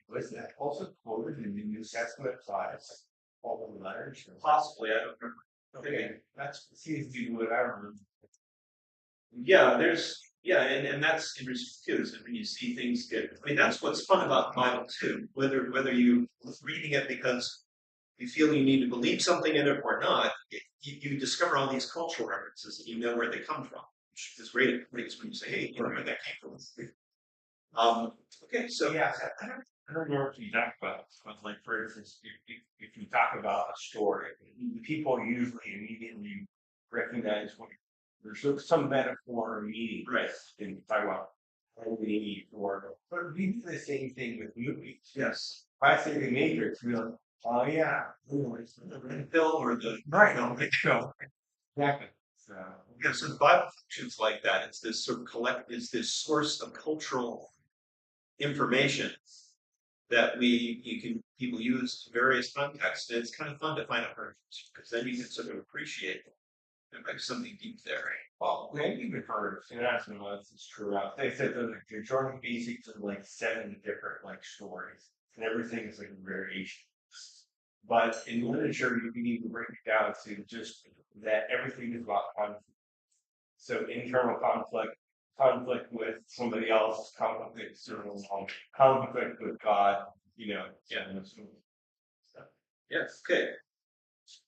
was that also quoted in the New Testament class, all the letters? Possibly, I don't remember. Okay, that seems to be what I remember. Yeah, and that's interesting too. So when you see things that's what's fun about the Bible too. Whether you reading it because you feel you need to believe something in it or not, you discover all these cultural references and you know where they come from, which is great at when you say, hey, you know where that came from. Okay, so Yeah, I don't know what you talk about, but like for instance, if you talk about a story, people usually immediately recognize what there's some metaphor or meaning, right. And talk about movie or, but we do the same thing with movies. Yes. If I say the Matrix, we're like, oh yeah, It's the red pill or the right, no, exactly. So the Bible functions like that. It's this sort of it's this source of cultural information that people use in various contexts. And it's kind of fun to find out because then you can sort of appreciate there's something deep there. Well, we haven't even heard international ones. It's true. They said that they're joining basics of like 7 different stories, and everything is like a variation. But in literature, you need to break it down to just that everything is about conflict. So internal conflict, conflict with somebody else, conflict with God, Yeah. and this sort of stuff. Yes, okay.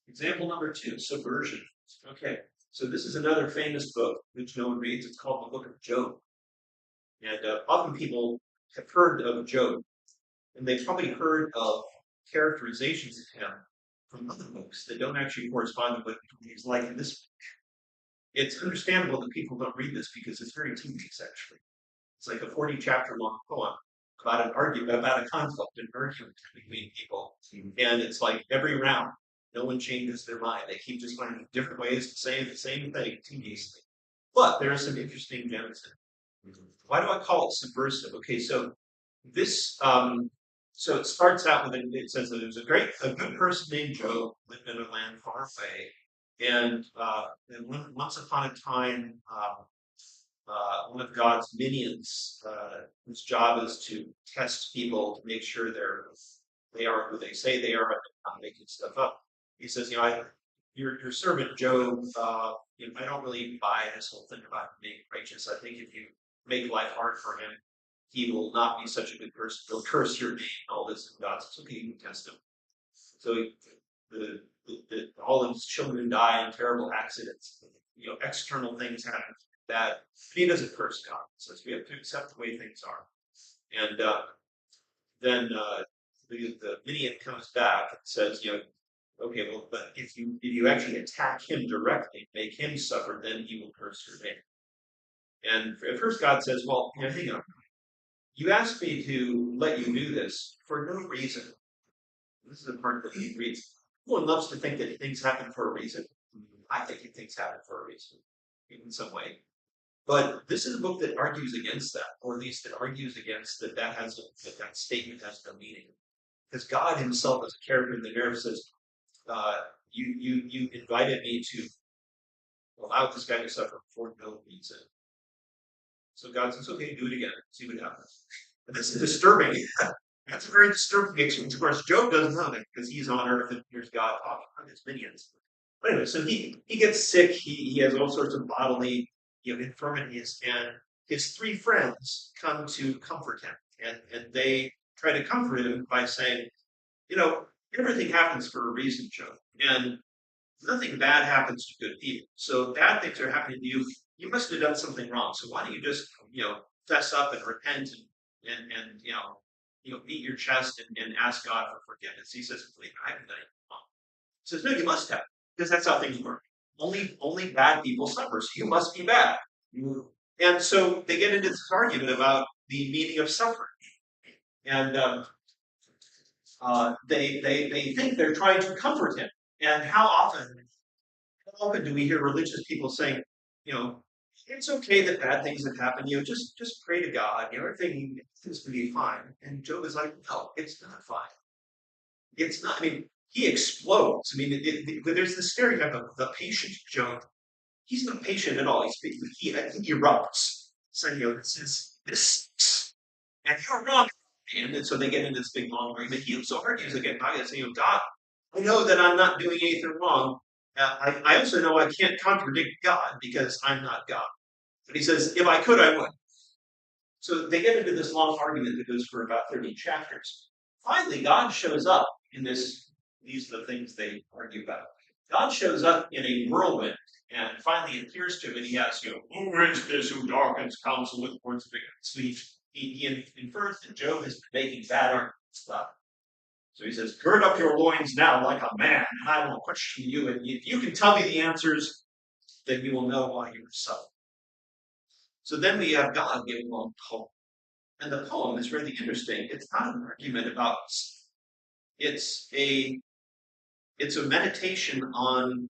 Example number 2, subversion. Okay, so this is another famous book which no one reads. It's called the Book of Job. And often people have heard of Job, and they've probably heard of characterizations of him from other books that don't actually correspond to what he's like in this book. It's understandable that people don't read this because it's very tedious, actually. It's like a 40-chapter long poem about an argument, about a conflict, an argument between people. And it's like every round, no one changes their mind. They keep just finding different ways to say the same thing tediously. But there are some interesting gems in it. Why do I call it subversive? Okay, so this, so it starts out with, it says that there's a good person named Job lived in a land far away. And once upon a time, one of God's minions, whose job is to test people to make sure they are who they say they are, and not making stuff up. He says, your servant Job, I don't really buy this whole thing about being righteous. I think if you make life hard for him, he will not be such a good person. He'll curse your name and all this, and God says, okay, you can test him. So all of his children die in terrible accidents. External things happen that he doesn't curse God. He says we have to accept the way things are. And then the minion comes back and says, okay, well, but if you actually attack him directly, make him suffer, then he will curse your name. And at first God says, well, hang on. You asked me to let you do this for no reason. This is the part that he reads. Everyone loves to think that things happen for a reason. I think things happen for a reason, in some way. But this is a book that argues against that, or at least it argues against that statement has no meaning. Because God himself as a character in the narrative says, you invited me to allow this guy to suffer for no reason. So God says, okay, do it again, see what happens. And this is disturbing. That's a very disturbing experience. Of course, Job doesn't know that because he's on earth and here's God talking about his minions. But anyway, so he gets sick. He has all sorts of bodily infirmities, and his 3 friends come to comfort him, and they try to comfort him by saying, everything happens for a reason, Job, and nothing bad happens to good people. So bad things are happening to you. You must have done something wrong. So why don't you just fess up and repent and beat your chest and ask God for forgiveness? He says, I haven't done anything wrong. He says, no, you must have, because that's how things work. Only bad people suffer, so you must be bad. And so they get into this argument about the meaning of suffering. And they think they're trying to comfort him. And how often do we hear religious people saying, it's okay that bad things have happened, just pray to God, everything is going to be fine. And Job is like, no, it's not fine. It's not, he explodes. There's this stereotype of the patient Job. He's not patient at all. He erupts, saying, this, and you're wrong. And so they get into this big long argument. He also argues again, saying, God, I know that I'm not doing anything wrong. I also know I can't contradict God because I'm not God. But he says, if I could, I would. So they get into this long argument that goes for about 30 chapters. Finally, God shows up in this. These are the things they argue about. God shows up in a whirlwind and finally appears to him, and he asks, who is this who darkens counsel with words of speech? He infers that Job has been making bad arguments about it. So he says, gird up your loins now like a man, and I will question you, and if you can tell me the answers, then you will know why you are suffering. So then we have God giving a long poem. And the poem is really interesting. It's not an argument about it's a meditation on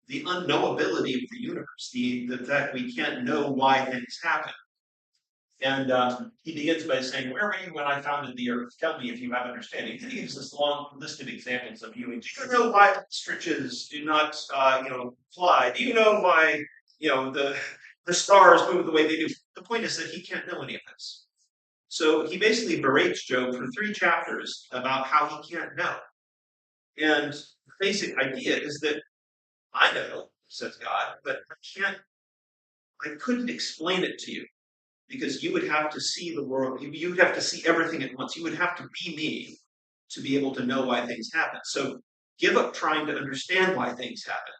the unknowability of the universe, the fact we can't know why things happen. And he begins by saying, where were you when I founded the earth? Tell me if you have understanding. And he gives this long list of examples of viewing. Do you know why ostriches do not, fly? Do you know why, the stars move the way they do? The point is that he can't know any of this. So he basically berates Job for 3 chapters about how he can't know. And the basic idea is that I know, says God, but I couldn't explain it to you because you would have to see the world. You would have to see everything at once. You would have to be me to be able to know why things happen. So give up trying to understand why things happen.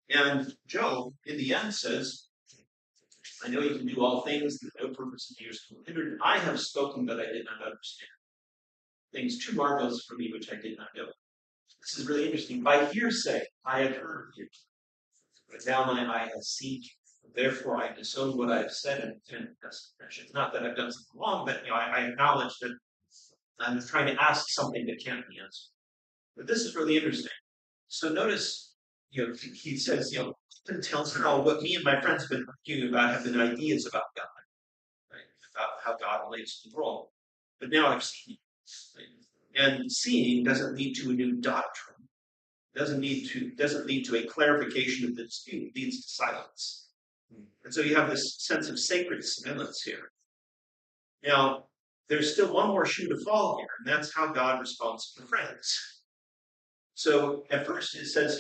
And Job, in the end, says, I know you can do all things, that no purpose of yours can be hindered. I have spoken that I did not understand. Things too marvelous for me which I did not know. This is really interesting. By hearsay, I have heard you, but now my eye has seen you. Therefore, I disown what I have said and intend confession. It's not that I've done something wrong, but I acknowledge that I'm trying to ask something that can't be answered. But this is really interesting. So notice, he says, often tells me, oh, what me and my friends have been arguing about have been ideas about God, right? About how God relates to the world. But now I've seen it. Right? And seeing doesn't lead to a new doctrine. Doesn't lead to a clarification of the dispute. It leads to silence. And so you have this sense of sacred silence here. Now, there's still one more shoe to fall here, and that's how God responds to friends. So at first it says,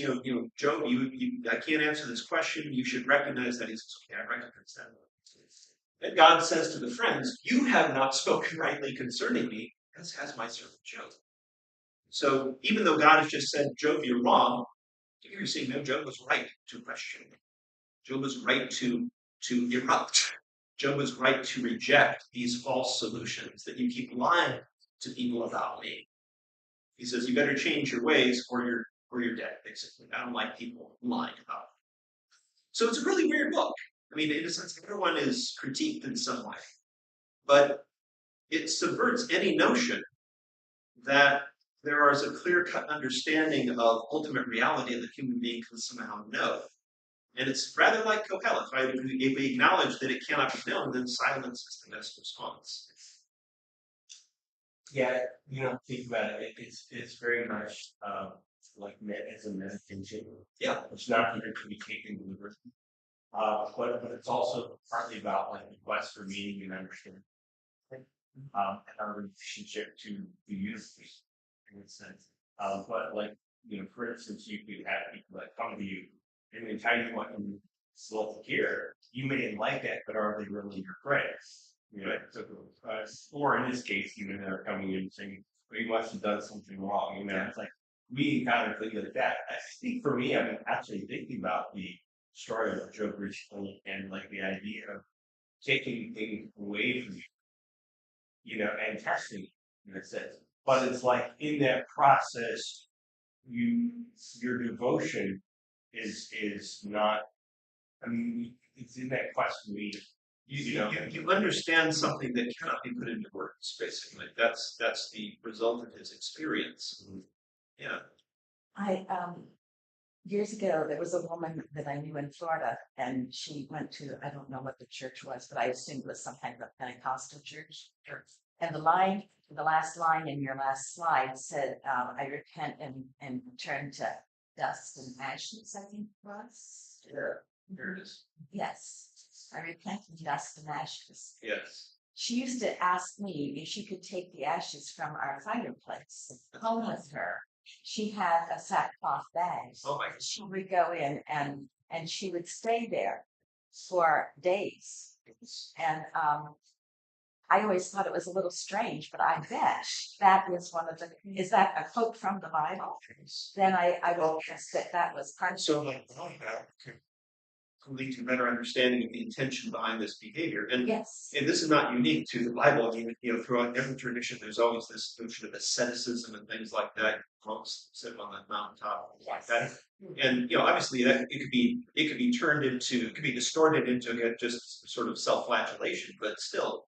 Job, I can't answer this question. You should recognize that. He says, okay, I recognize that. And God says to the friends, you have not spoken rightly concerning me, as has my servant Job. So even though God has just said, Job, you're wrong, you're saying, no, Job was right to question me. Job was right to erupt. Job was right to reject these false solutions that you keep lying to people about me. He says, you better change your ways or you're dead, basically. I don't like people lying about it. So it's a really weird book. I mean, in a sense, everyone is critiqued in some way. But it subverts any notion that there is a clear-cut understanding of ultimate reality that human beings can somehow know. And it's rather like Kohelet, right? If we acknowledge that it cannot be known, then silence is the best response. Yeah, think about it. It's very much like as a meditation. Yeah. It's not meant to be taken deliberately. But it's also partly about like the quest for meaning and understanding. And our relationship to the universe in a sense. But for instance, you could have people that come to you and they tell you what you love to hear. You may like it, but are they really your friends? Or in this case, they're coming in and saying, well, you must have done something wrong. It's like we kind of think like that. I think for me, I'm actually thinking about the story of Job recently and like the idea of taking things away from you, and testing in a sense. But it's like in that process, your devotion is not. I mean, it's in that quest to me. You understand something that cannot be put into words, basically. That's the result of his experience. Yeah. I years ago there was a woman that I knew in Florida, and she went to, I don't know what the church was, but I assumed it was some kind of a Pentecostal church. And the last line in your last slide said, I repent and turn to dust and ashes, I think it was. Here it is. Yes. I repent in dust and ashes. Yes. She used to ask me if she could take the ashes from our fireplace home with her. She had a sackcloth bag. Oh my goodness. She would go in and she would stay there for days. And I always thought it was a little strange, but I bet that is is that a quote from the Bible? Then I will guess that was part of So lead to better understanding of the intention behind this behavior. And yes. And this is not unique to the Bible. I mean, throughout every tradition, there's always this notion of asceticism and things like that. Monks sit on the mountaintop, like that. And obviously, that it could be turned into, it could be distorted into just sort of self-flagellation. But still,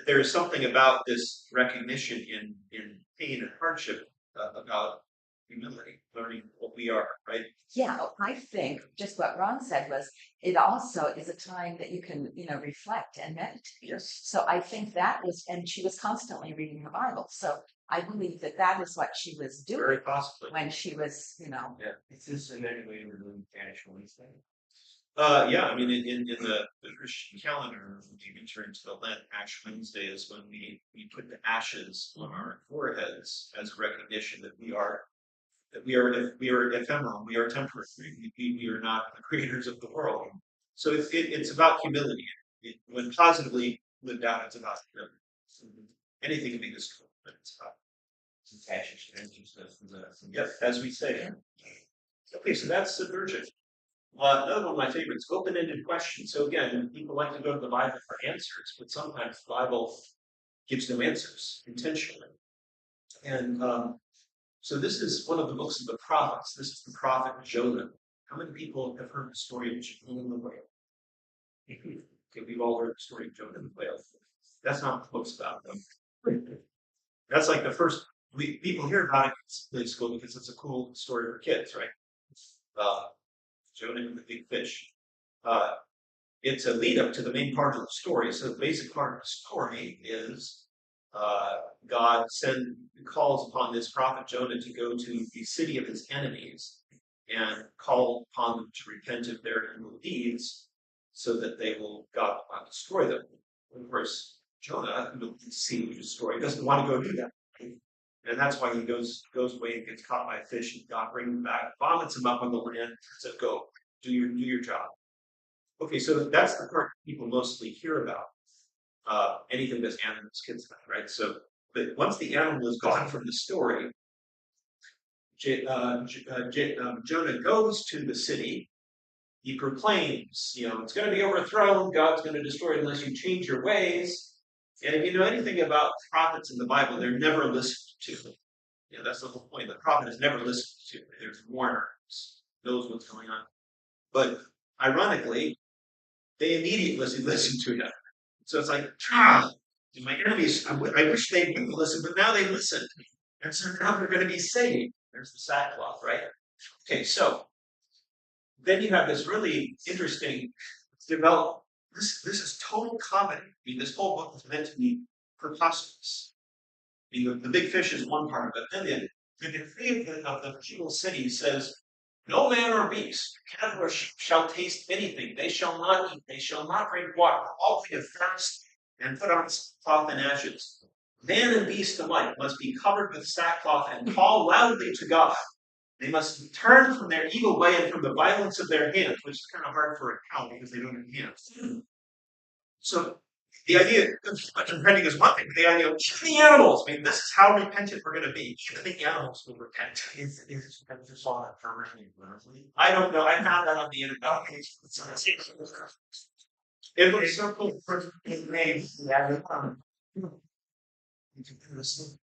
there is something about this recognition in pain and hardship about humility, learning what we are, right? Yeah, I think just what Ron said was it also is a time that you can, reflect and meditate. Yes. So I think that was, and she was constantly reading the Bible. So I believe that is what she was doing. Very possibly. When she was, Yeah. Is this in any way really casual thing? Yeah, I mean, in the Christian calendar, we enter into the Lent. Ash Wednesday is when we put the ashes on our foreheads as a recognition that we are ephemeral, we are temporary, we are not the creators of the world. So it's about humility. When positively lived out, it's about humility. Anything can be destroyed, but it's about. Yep, as we say. Okay, so that's subversion. Another one of my favorites, open-ended questions. So again, people like to go to the Bible for answers, but sometimes the Bible gives no answers intentionally. And so this is one of the books of the prophets. This is the prophet Jonah. How many people have heard the story of Jonah and the whale? Okay, we've all heard the story of Jonah and the whale. That's not what the book's about, though. That's like the first people hear about it in school because it's a cool story for kids, right? Jonah and the big fish. It's a lead up to the main part of the story. So the basic part of the story is God calls upon this prophet Jonah to go to the city of his enemies and call upon them to repent of their evil deeds, so that God will not destroy them. And of course, Jonah, who don't see the story, doesn't want to go do that. And that's why he goes away and gets caught by a fish, and God brings him back, vomits him up on the land, and says, "Go, do your job." Okay, so that's the part people mostly hear about. Anything that's animals, kids, right? So, but once the animal is gone from the story, Jonah goes to the city. He proclaims, it's going to be overthrown. God's going to destroy it unless you change your ways. And if you know anything about prophets in the Bible, they're never listened to. That's the whole point. The prophet is never listened to. There's warners, knows what's going on. But ironically, they immediately listen to him. So it's like, my enemies, I wish they didn't listen, but now they listened. And so now they're going to be saved. There's the sackcloth, right? Okay, so then you have this really interesting development. This is total comedy. I mean, this whole book is meant to be preposterous. I mean, the big fish is one part of it. Then the decree of the feudal city says, "No man or beast, cattle or sheep shall taste anything. They shall not eat. They shall not drink water. All be fast and put on sackcloth and ashes. Man and beast alike must be covered with sackcloth and call loudly to God. They must turn from their evil way and from the violence of their hands," which is kind of hard for a cow because they don't have hands. So the idea of repenting is one thing, but the idea of even the animals. I mean, this is how repentant we're going to be. Even the animals will repent. Is this on a permanent literally? I don't know. I found that on the internet. It looks so cool.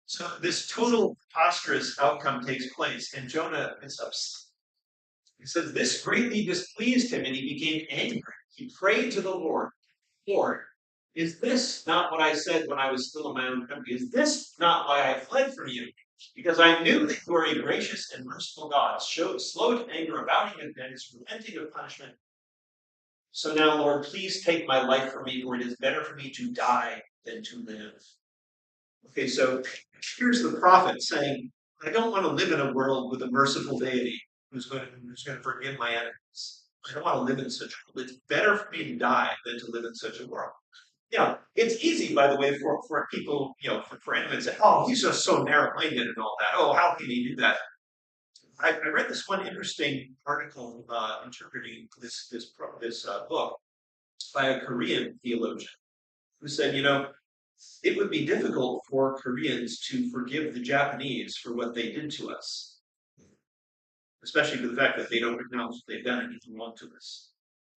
So this total preposterous outcome takes place, and Jonah is upset. He says, "This greatly displeased him, and he became angry. He prayed to the Lord, 'Lord, is this not what I said when I was still in my own country? Is this not why I fled from you? Because I knew that you are a gracious and merciful God, slow to anger, abounding in goodness, relenting of punishment. So now, Lord, please take my life from me, for it is better for me to die than to live.'" Okay, so here's the prophet saying, "I don't want to live in a world with a merciful deity who's going to forgive my enemies. I don't want to live in such a world. It's better for me to die than to live in such a world." It's easy, by the way, for people, for anyone to say, "Oh, he's just so narrow-minded and all that. Oh, how can he do that?" I read this one interesting article interpreting this book by a Korean theologian who said, it would be difficult for Koreans to forgive the Japanese for what they did to us, especially for the fact that they don't acknowledge that they've done anything wrong to us.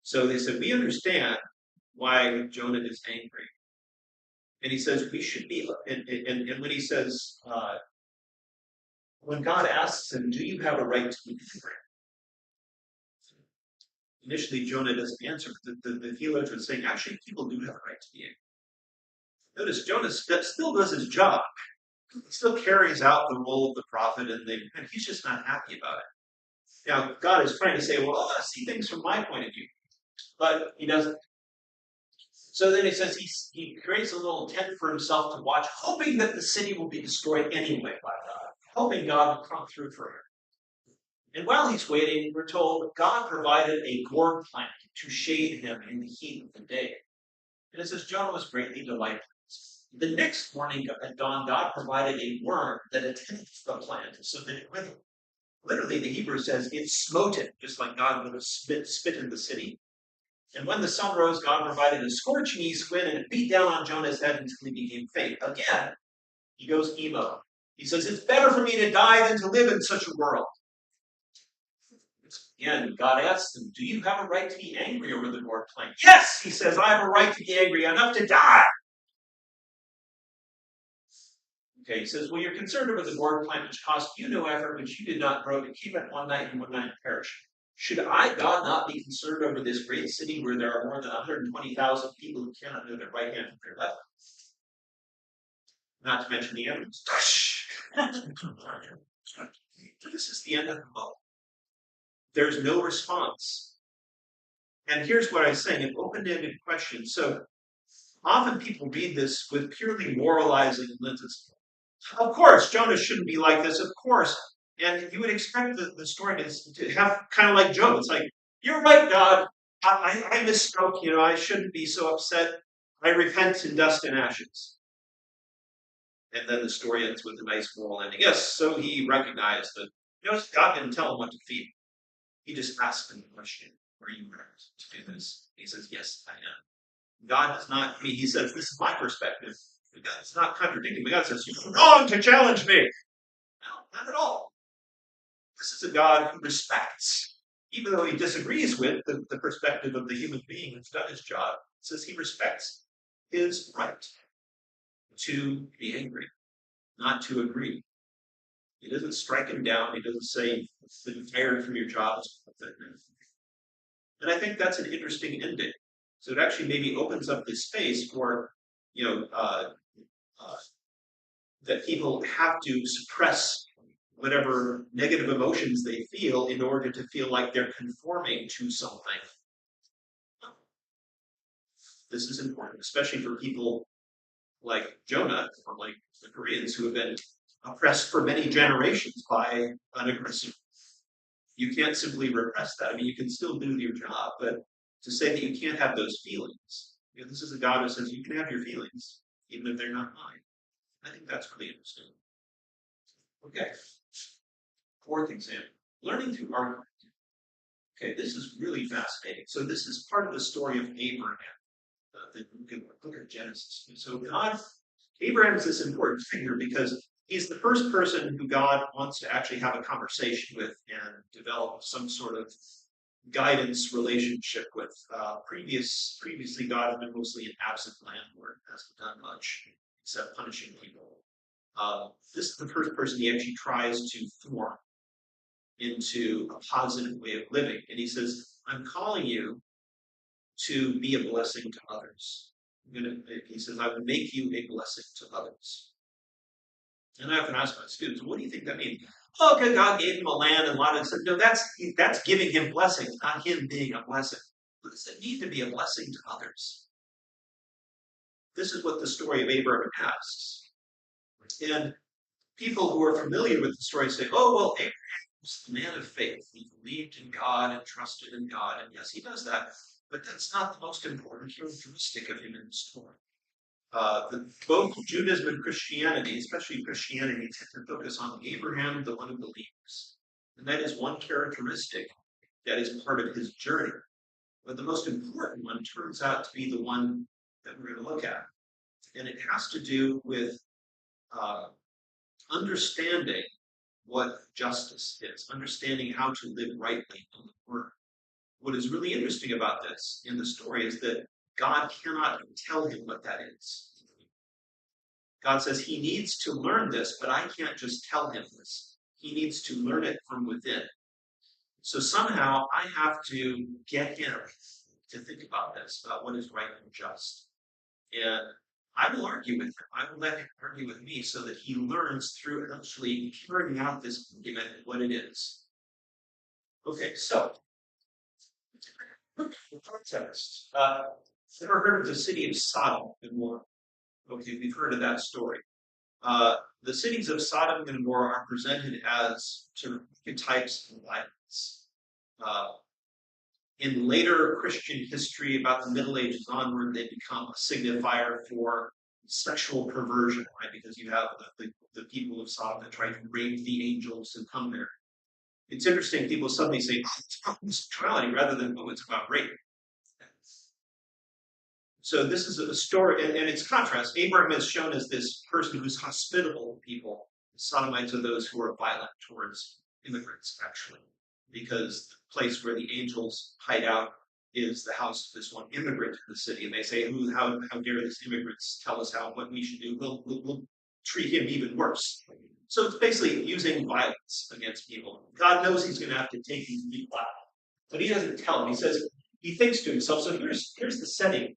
So they said, "We understand why Jonah is angry." And he says, we should be, and when he says, when God asks him, "Do you have a right to be angry?" Initially, Jonah doesn't answer, but the theologian is saying, actually, people do have a right to be angry. Notice Jonah still does his job. He still carries out the role of the prophet, and he's just not happy about it. Now, God is trying to say, well, I see things from my point of view, but he doesn't. So then he says he creates a little tent for himself to watch, hoping that the city will be destroyed anyway by God, hoping God will come through for him. And while he's waiting, we're told God provided a gourd plant to shade him in the heat of the day. And it says Jonah was greatly delighted. The next morning at dawn, God provided a worm that attacked the plant so that it withered. Literally, the Hebrew says it smote it, just like God would have spit in the city. And when the sun rose, God provided a scorching east wind, and it beat down on Jonah's head until he became faint. Again, he goes emo. He says, it's better for me to die than to live in such a world. Again, God asks him, do you have a right to be angry over the Lord plan? Yes, he says, I have a right to be angry enough to die. Okay, he says, well, you're concerned over the gourd plant which cost you no effort, which you did not grow, to keep it one night and one night perish. Should I, God, not be concerned over this great city where there are more than 120,000 people who cannot know their right hand from their left? Not to mention the animals. This is the end of the book. There's no response. And here's what I was saying, an open-ended question. So often people read this with purely moralizing lenses. Of course, Jonah shouldn't be like this, of course. And you would expect the story to have kind of like Job. It's like, you're right, God. I misspoke. I shouldn't be so upset. I repent in dust and ashes. And then the story ends with a nice moral ending. Yes, so he recognized that, God didn't tell him what to feed. He just asked him the question, are you ready to do this? He says, yes, I am. God does not, he says, this is my perspective. It's not contradicting, but God says, you're wrong to challenge me. No, not at all. This is a God who respects, even though he disagrees with the perspective of the human being who's done his job, says he respects his right to be angry, not to agree. He doesn't strike him down. He doesn't say, you've been fired from your job. And I think that's an interesting ending. So it actually maybe opens up this space for, that people have to suppress whatever negative emotions they feel in order to feel like they're conforming to something. This is important, especially for people like Jonah or like the Koreans who have been oppressed for many generations by an aggressor. You can't simply repress that. You can still do your job, but to say that you can't have those feelings, this is a God who says you can have your feelings, even if they're not mine. I think that's really interesting. Okay. Fourth example, learning through argument. Okay, this is really fascinating. So this is part of the story of Abraham. That you can look at Genesis. So Abraham is this important figure because he's the first person who God wants to actually have a conversation with and develop some sort of guidance relationship with. Previously, God had been mostly an absent landlord, hasn't done much except punishing people. This is the first person he actually tries to form into a positive way of living. And he says, I'm calling you to be a blessing to others. He says, I will make you a blessing to others. And I often ask my students, what do you think that means? Oh, okay, God gave him a land and a lot of stuff. No, that's giving him blessings, not him being a blessing. What does it mean to be a blessing to others? This is what the story of Abraham asks. And people who are familiar with the story say, oh, well, Abraham was a man of faith. He believed in God and trusted in God. And yes, he does that. But that's not the most important characteristic of him in the story. Both Judaism and Christianity, especially Christianity, tend to focus on Abraham, the one who believes. And that is one characteristic that is part of his journey. But the most important one turns out to be the one that we're going to look at. And it has to do with understanding what justice is, understanding how to live rightly on the word. What is really interesting about this in the story is that God cannot tell him what that is. God says he needs to learn this, but I can't just tell him this. He needs to learn it from within. So somehow I have to get him to think about this, about what is right and just. And I will argue with him. I will let him argue with me so that he learns through actually carrying out this argument what it is. Okay, so context. Ever heard of the city of Sodom and Gomorrah? Okay, we've heard of that story. The cities of Sodom and Gomorrah are presented as sort of types of violence. In later Christian history, about the Middle Ages onward, they become a signifier for sexual perversion, right? Because you have the people of Sodom that try to rape the angels who come there. It's interesting, people suddenly say, oh, it's about sexuality rather than, oh, it's about rape. So this is a story, and it's contrast. Abraham is shown as this person who's hospitable to people. The Sodomites are those who are violent towards immigrants, actually, because the place where the angels hide out is the house of this one immigrant in the city, and they say, how dare these immigrants tell us what we should do? We'll treat him even worse. So it's basically using violence against people. God knows he's going to have to take these people out, but he doesn't tell them. He says, he thinks to himself, so here's the setting.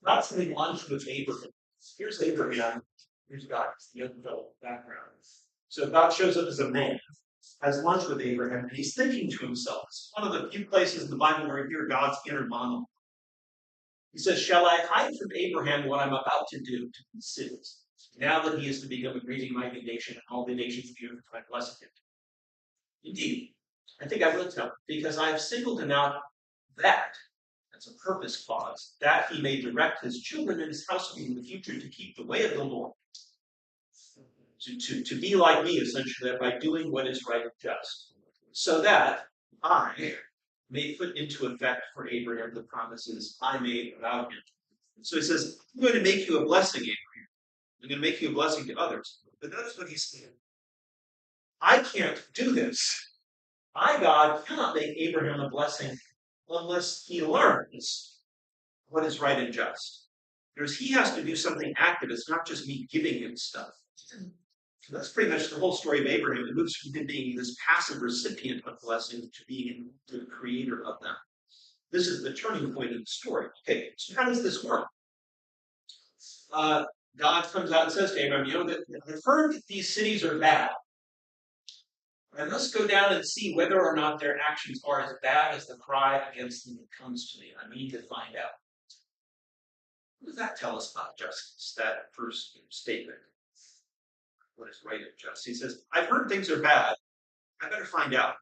Not something lunch with Abraham. Here's Abraham. Here's God. The undeveloped background. So God shows up as a man, has lunch with Abraham, and he's thinking to himself. It's one of the few places in the Bible where you hear God's inner monologue. He says, shall I hide from Abraham what I'm about to do to these cities? Now that he is to become a great and mighty nation, and all the nations of the earth might bless him. Indeed, I think I will tell him, because I have singled him out that. That's a purpose clause, that he may direct his children and his household in the future to keep the way of the Lord. To be like me, essentially, by doing what is right and just. So that I may put into effect for Abraham the promises I made about him. So he says, I'm going to make you a blessing, Abraham. I'm going to make you a blessing to others. But that's what he's saying. I can't do this. I, God, cannot make Abraham a blessing unless he learns what is right and just. Because he has to do something active. It's not just me giving him stuff. So that's pretty much the whole story of Abraham. It moves from him being this passive recipient of blessings to being the creator of them. This is the turning point in the story. Okay, so how does this work? God comes out and says to Abraham, I've heard that these cities are bad. I must go down and see whether or not their actions are as bad as the cry against them that comes to me. I need to find out. What does that tell us about justice, that first statement? What is right and just? He says, I've heard things are bad. I better find out.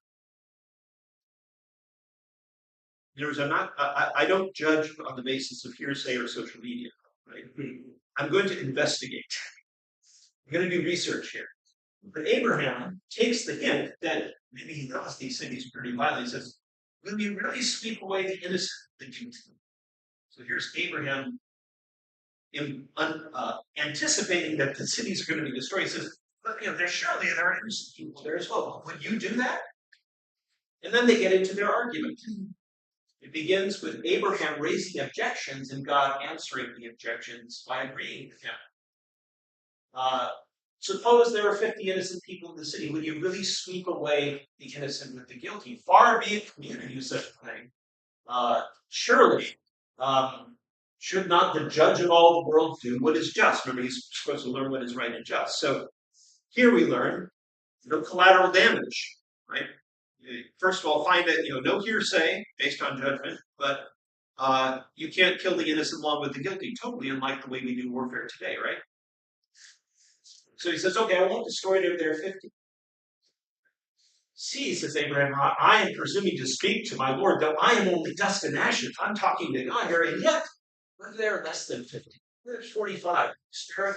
I don't judge on the basis of hearsay or social media. Right? I'm going to investigate. I'm going to do research here. But Abraham takes the hint that maybe he knows these cities are pretty violent. He says, will you really sweep away the innocent, the guilty? So here's Abraham anticipating that the cities are going to be destroyed. He says, but there are innocent people there as well. Would you do that? And then they get into their argument. It begins with Abraham raising objections and God answering the objections by agreeing with him. Suppose there are 50 innocent people in the city. Would you really sweep away the innocent with the guilty? Far be it from you to do such a thing. Surely, should not the judge of all the world do what is just? Remember, he's supposed to learn what is right and just. So here we learn no collateral damage, right? First of all, find that no hearsay based on judgment, but you can't kill the innocent along with the guilty. Totally unlike the way we do warfare today, right? So he says, okay, I won't destroy their 50. See, says Abraham, I am presuming to speak to my Lord, though I am only dust and ashes. I'm talking to God here, and yet, what if they're less than 50? There's 45. Spirit,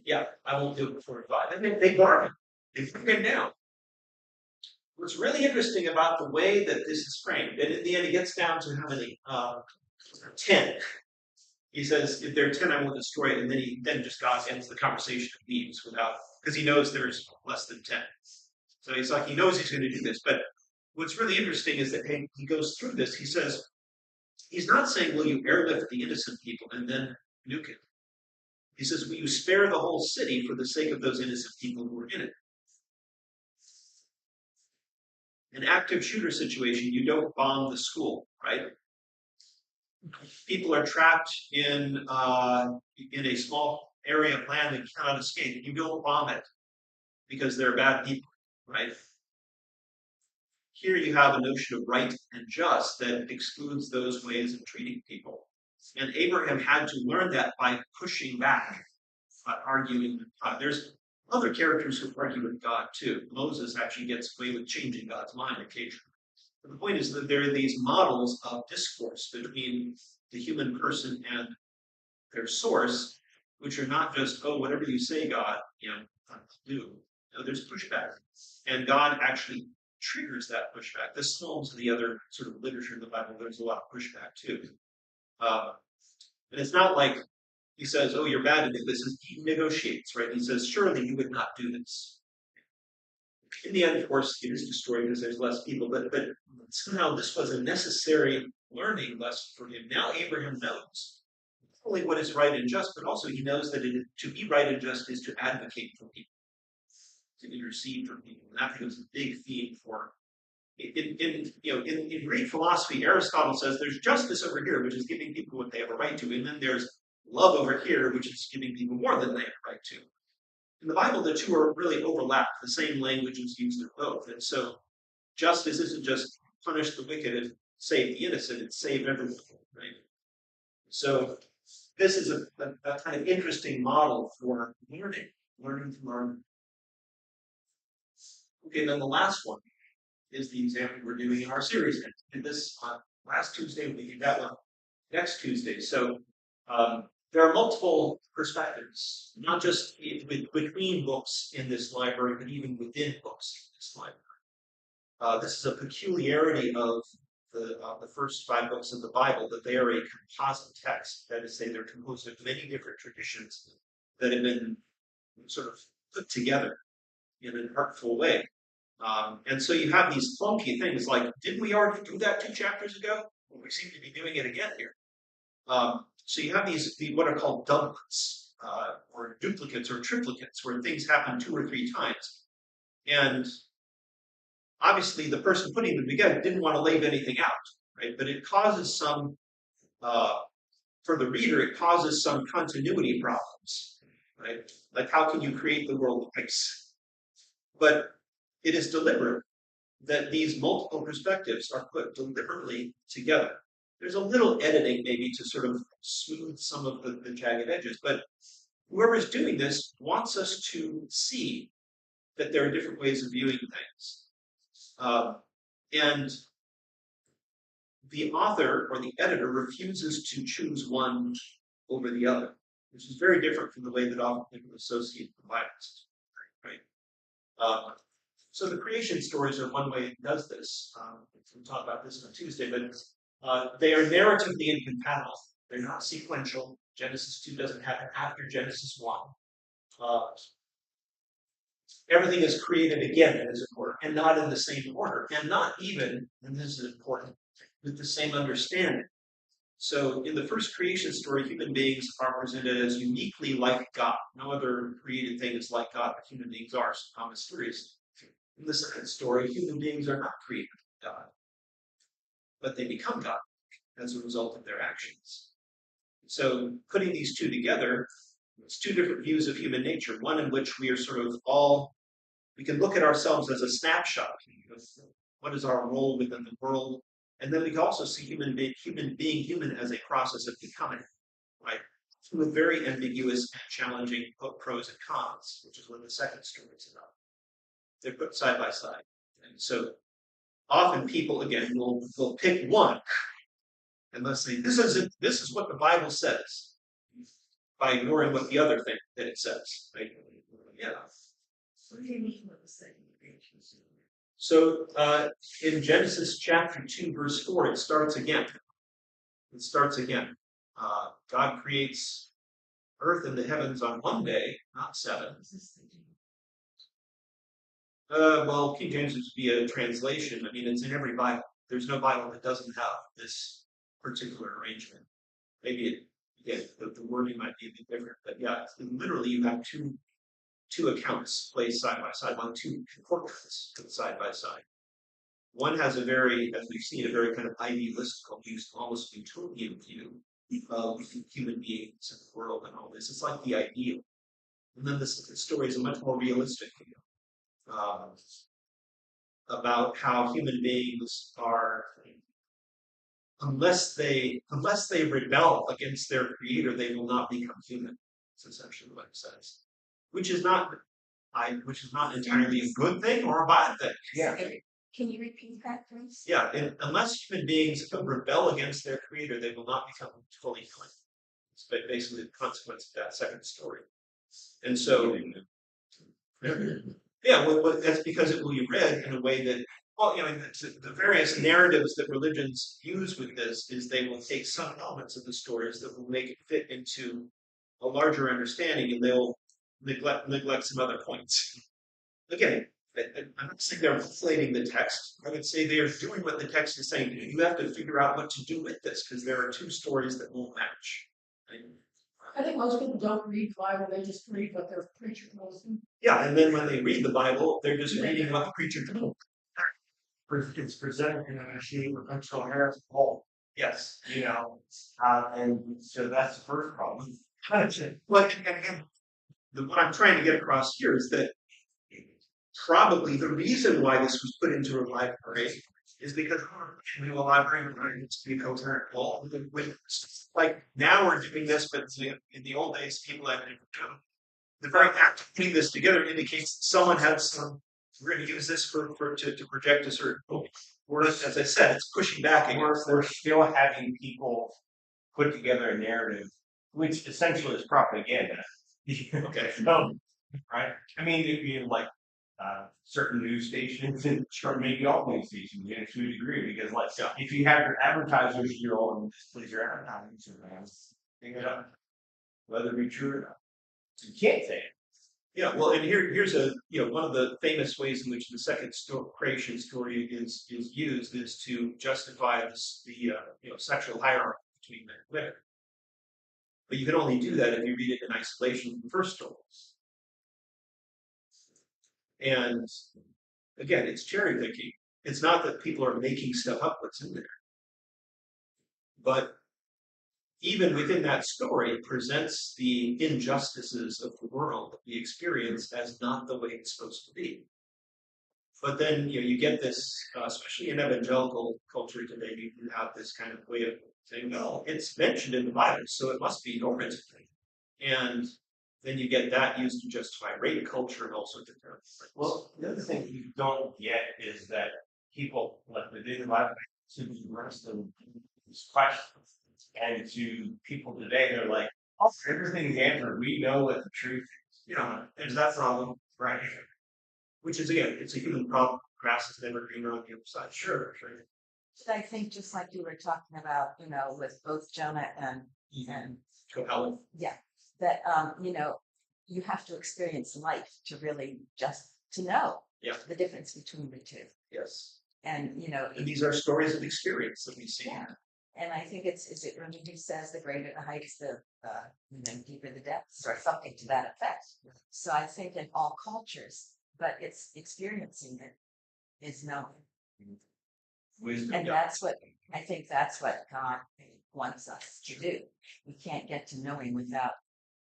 yeah, I won't do it for 45. And they bargain. They bring him down. What's really interesting about the way that this is framed, and in the end, it gets down to how many? 10. He says, if there are 10, I won't destroy it. And then just God ends the conversation and leaves because he knows there's less than 10. So he's like, he knows he's going to do this. But what's really interesting is that he goes through this. He says, he's not saying, will you airlift the innocent people and then nuke it? He says, will you spare the whole city for the sake of those innocent people who are in it? An active shooter situation, you don't bomb the school, right? People are trapped in a small area of land and cannot escape. You don't bomb it because they're bad people, right? Here you have a notion of right and just that excludes those ways of treating people. And Abraham had to learn that by pushing back, by arguing with God. There's other characters who argue with God too. Moses actually gets away with changing God's mind occasionally. But the point is that there are these models of discourse between the human person and their source, which are not just, oh, whatever you say, God, I'll do. No, there's pushback. And God actually triggers that pushback. This Psalms and the other sort of literature in the Bible, there's a lot of pushback too. And it's not like he says, "Oh, you're bad to do this." He negotiates, right? He says, "Surely you would not do this." In the end, of course, it is destroyed because there's less people. But somehow this was a necessary learning lesson for him. Now Abraham knows not only what is right and just, but also he knows that to be right and just is to advocate for people, to intercede for people. And that becomes a big theme for in Greek philosophy. Aristotle says there's justice over here, which is giving people what they have a right to, and then there's love over here, which is giving people more than they have a right to. In the Bible, the two are really overlapped. The same language is used in both. And so justice isn't just punish the wicked and save the innocent, it's save everyone, right? So this is a kind of interesting model for learning to learn. Okay, then the last one is the example we're doing in our series. We did this last Tuesday, we did that one next Tuesday. So there are multiple perspectives, not just between books in this library, but even within books in this library. This is a peculiarity of the first 5 books of the Bible, that they are a composite text. That is to say, they're composed of many different traditions that have been sort of put together in an artful way. And so you have these clunky things like, didn't we already do that 2 chapters ago? Well, we seem to be doing it again here. So you have these what are called doublets, or duplicates or triplicates, where things happen 2 or 3 times. And obviously the person putting them together didn't want to leave anything out, right? But it causes some, for the reader, it causes some continuity problems, right? Like, how can you create the world twice? But it is deliberate that these multiple perspectives are put deliberately together. There's a little editing maybe to sort of smooth some of the jagged edges, but whoever's doing this wants us to see that there are different ways of viewing things. And the author or the editor refuses to choose one over the other, which is very different from the way that often people associate the Bible, right? So the creation stories are one way it does this. We'll talk about this on Tuesday, but they are narratively incompatible. They're not sequential. Genesis 2 doesn't happen after Genesis 1. Everything is created again, as it were, and not in the same order, and not even, and this is important, with the same understanding. So in the first creation story, human beings are presented as uniquely like God. No other created thing is like God, but human beings are somehow mysterious. In the second story, human beings are not created like God, but they become God as a result of their actions. So putting these two together, it's 2 different views of human nature. One in which we are sort of we can look at ourselves as a snapshot. What is our role within the world? And then we can also see being human as a process of becoming, right? With very ambiguous and challenging pros and cons, which is what the second story is about. They're put side by side. And so often people, again, will pick one and they'll say, this is what the Bible says, by ignoring what the other thing that it says. Right? Yeah. What do you mean with the second creation? So in Genesis chapter 2, verse 4, it starts again. It starts again. God creates earth and the heavens on one day, not 7. Well, King James would be a translation. I mean, it's in every Bible. There's no Bible that doesn't have this particular arrangement. Maybe the wording might be a bit different, but yeah, literally you have two accounts placed side by side, 2 portraits put side by side. One has a very, as we've seen, a very kind of idealistical, almost utopian view of human beings and the world and all this. It's like the ideal. And then the story is a much more realistic view about how human beings are, unless they rebel against their creator, they will not become human. That's essentially what it says. Which is not entirely a good thing or a bad thing. Yeah. Can you repeat that, please? Yeah, and unless human beings rebel against their creator, they will not become fully human. It's basically the consequence of that second story. And so, yeah, well, that's because it will be read in a way that Well, the various narratives that religions use with this is they will take some elements of the stories that will make it fit into a larger understanding, and they'll neglect some other points. Again, I'm not saying they're inflating the text. I would say they are doing what the text is saying. You have to figure out what to do with this because there are two stories that won't match. Right? I think most people don't read the Bible, they just read what their preacher tells them. Yeah, and then when they read the Bible, they're just reading what the preacher told. It's presented in a shape of functional error as a whole, Yes. and so that's the first problem. Well, and again, what I'm trying to get across here is that probably the reason why this was put into a library is because a library needs to be a coherent wall. Like now we're doing this, but in the old days, people had the very act of putting this together indicates that someone had some. We're going to use this to project a certain point. Whereas, as I said, it's pushing back against We're still having people put together a narrative, which essentially is propaganda. Okay. Right? I mean, it'd be like certain news stations and maybe all news stations to a degree, because like if you have your advertisers, you're all displays your advertising, whether it be true or not. You can't say it. Yeah, well, and here's a one of the famous ways in which the second creation story is used is to justify the sexual hierarchy between men and women. But you can only do that if you read it in isolation from the first stories. And again, it's cherry picking. It's not that people are making stuff up what's in there, but even within that story, it presents the injustices of the world that we experience as not the way it's supposed to be. But then you get this, especially in evangelical culture today, you have this kind of way of saying, "Well, it's mentioned in the Bible, so it must be normative." And then you get that used to justify rape culture and all sorts of things. Well, the other thing you don't get is that people like within the Bible to be wrestling these questions. And to people today, they're like, "Oh, everything's answered. We know what the truth is." There's that problem, right? Which is again, it's a human problem. Grass is never greener on the other side. Sure. But I think just like you were talking about, with both Jonah and Cohelin. yeah, that you have to experience life to really just to know the difference between the two. Yes. And And these are stories of experience that we see. yeah. And I think is it when he says the greater the heights, the deeper the depths, or something to that effect. So I think in all cultures, but it's experiencing it is knowing. Wisdom. And that's what God wants us to do. We can't get to knowing without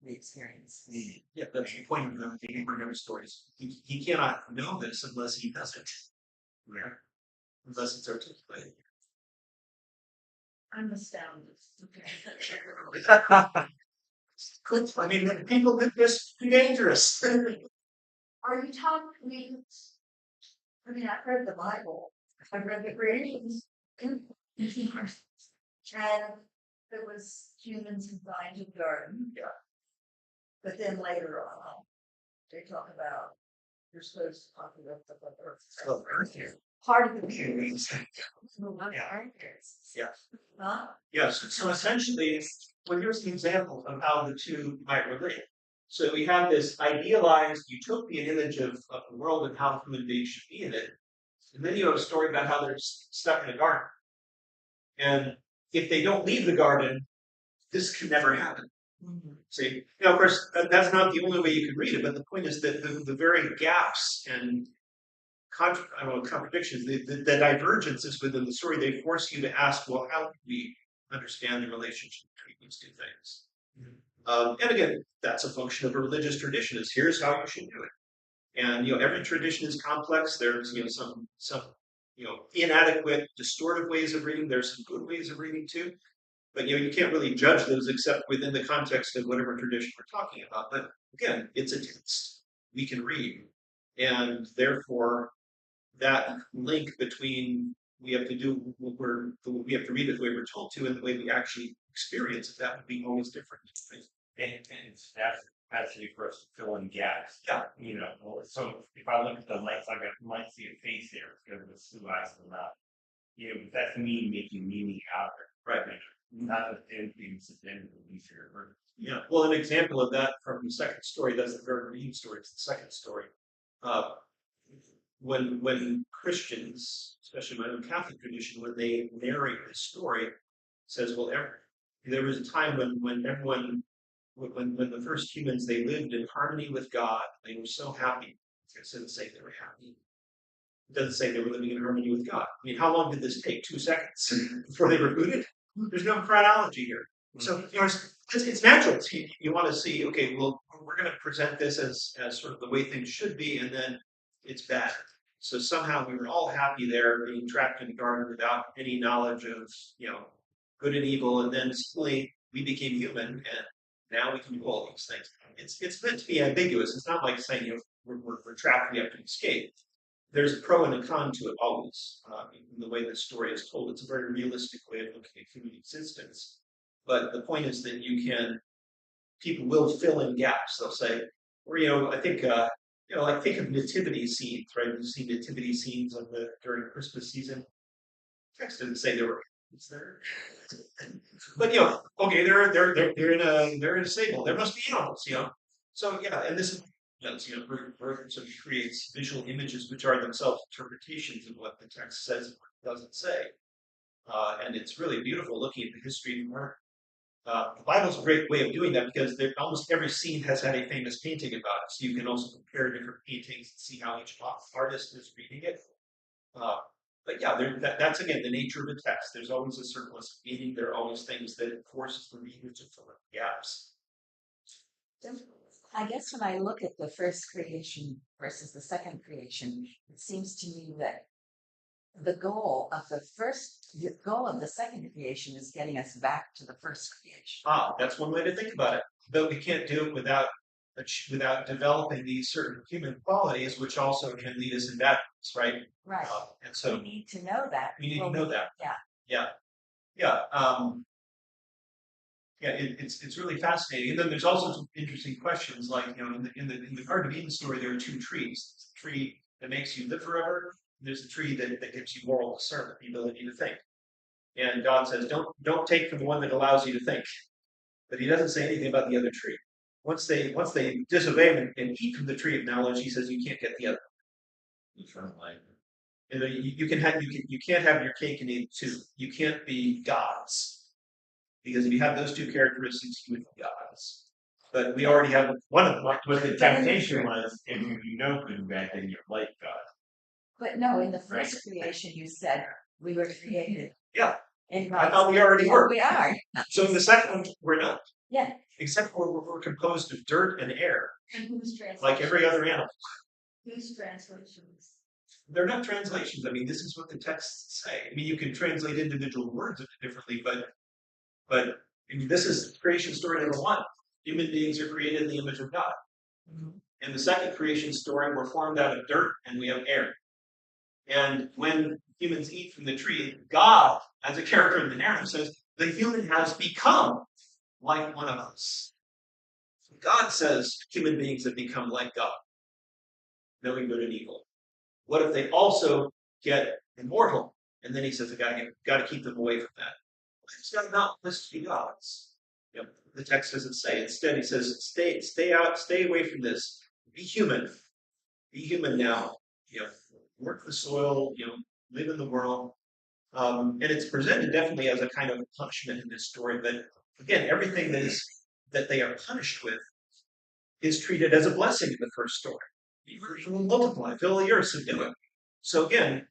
the experience. Yeah, that's the point of the Abraham stories. He cannot know this unless he does it. Yeah. Unless it's articulated. I'm astounded. I mean, people did this be dangerous. Are you telling me? I mean, I've read the Bible. I've read the creations. And there was humans confined to the garden. Yeah. But then later on, they talk about you're supposed to populate the earth. Part of the creation. Yeah. Huh? Yes. So essentially, well, here's an example of how the two might relate. So we have this idealized utopian image of the world and how human beings should be in it. And then you have a story about how they're stuck in a garden. And if they don't leave the garden, this can never happen. Mm-hmm. See, of course, that's not the only way you can read it, but the point is that the very gaps and contradictions, the divergences within the story, they force you to ask, well, how do we understand the relationship between these two things? And again, that's a function of a religious tradition. Is here's how you should do it. And every tradition is complex. There's some inadequate, distortive ways of reading. There's some good ways of reading too. But you can't really judge those except within the context of whatever tradition we're talking about. But again, it's a text we can read, and therefore that link between we have to read it the way we're told to, and the way we actually experience it, that would be always different. And that's capacity for us to fill in gaps. Yeah. You know, so if I look at the lights, might see a face there because it's two eyes and not. You know, that's me making meaning out of it. Right. Not that anything's at the end of the future. Yeah. Well, an example of that from the second story, that's the very main story. It's the second story. When Christians, especially my own Catholic tradition, when they narrate this story, says, well, there was a time when everyone, when the first humans, they lived in harmony with God. They were so happy. It doesn't say they were happy. It doesn't say they were living in harmony with God. I mean, how long did this take? 2 seconds before they were booted? There's no chronology here. So, you know, it's natural. You want to see, okay, well, we're going to present this as sort of the way things should be, and then it's bad. So somehow we were all happy there, being trapped in the garden without any knowledge of, you know, good and evil, and then suddenly we became human, and now we can do all these things. It's meant to be ambiguous. It's not like saying, you know, we're trapped, we have to escape. There's a pro and a con to it always. In the way the story is told, it's a very realistic way of looking at human existence. But the point is that people will fill in gaps. They'll say, or you know, I think you know, like think of nativity scenes, right? You see nativity scenes during Christmas season. Text doesn't say there were kids there, but you know, okay, they're in a stable. There must be animals, you know. So yeah, and this is you know, Bergen sort of creates visual images which are themselves interpretations of what the text says and what it doesn't say, and it's really beautiful looking at the history of art. The Bible's a great way of doing that because almost every scene has had a famous painting about it. So you can also compare different paintings and see how each artist is reading it. But yeah, that's again the nature of the text. There's always a surplus of meaning. There are always things that it forces the reader to fill in gaps. I guess when I look at the first creation versus the second creation, it seems to me that the goal of the second creation is getting us back to the first creation. That's one way to think about it. But we can't do it without developing these certain human qualities, which also can lead us in bad ways, right? Right. And so we need to know that. We need to know that. Yeah. It's really fascinating. And then there's also some interesting questions, like you know, in the Garden of Eden story, there are 2 trees. There's a tree that makes you live forever. There's a tree that gives you moral discernment, the ability to think. And God says, don't take from the one that allows you to think. But he doesn't say anything about the other tree. Once they disobey him and eat from the tree of knowledge, he says you can't get the other. Eternal life. And you can't have your cake and eat it too. You can't be gods. Because if you have those 2 characteristics, you would be gods. But we already have one of them. What the temptation was, if you know good and bad, then you're like God. But no, in the first creation, you said we were created. Yeah. And I thought we already were. We are. So in the second one, we're not. Yeah. Except we're composed of dirt and air, And whose translations? like every other animal. Whose translations? They're not translations. I mean, this is what the texts say. I mean, you can translate individual words differently, but I mean, this is creation story number 1. Human beings are created in the image of God. Mm-hmm. In the second creation story, we're formed out of dirt and we have air. And when humans eat from the tree, God, as a character in the narrative, says the human has become like one of us. God says human beings have become like God, knowing good and evil. What if they also get immortal? And then he says, I got to keep them away from that. It's not supposed to be gods. You know, the text doesn't say. Instead, he says, stay out, stay away from this. Be human. Be human now. You know, work the soil. You know, live in the world. And it's presented definitely as a kind of punishment in this story. But again, everything that they are punished with is treated as a blessing in the first story. You will multiply, fill the earth, subdue it. So again,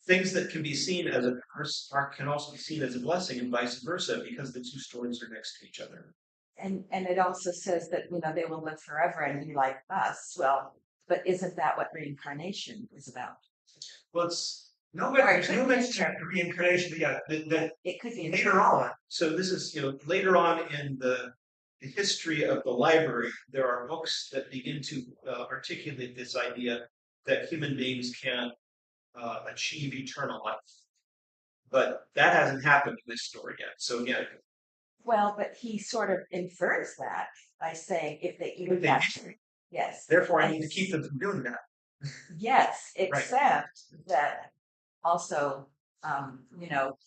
things that can be seen as a curse can also be seen as a blessing, and vice versa, because the 2 stories are next to each other. And it also says that they will live forever and be like us. Well, but isn't that what reincarnation is about? Well, it's no mention of reincarnation. Yeah, it could be later on. So this is later on in the history of the library. There are books that begin to articulate this idea that human beings can achieve eternal life. But that hasn't happened in this story yet. So again. Well, but he sort of infers that. by saying if they eat If they that eat tree. Yes. Therefore, I And need to keep them from doing that. yes, except that also,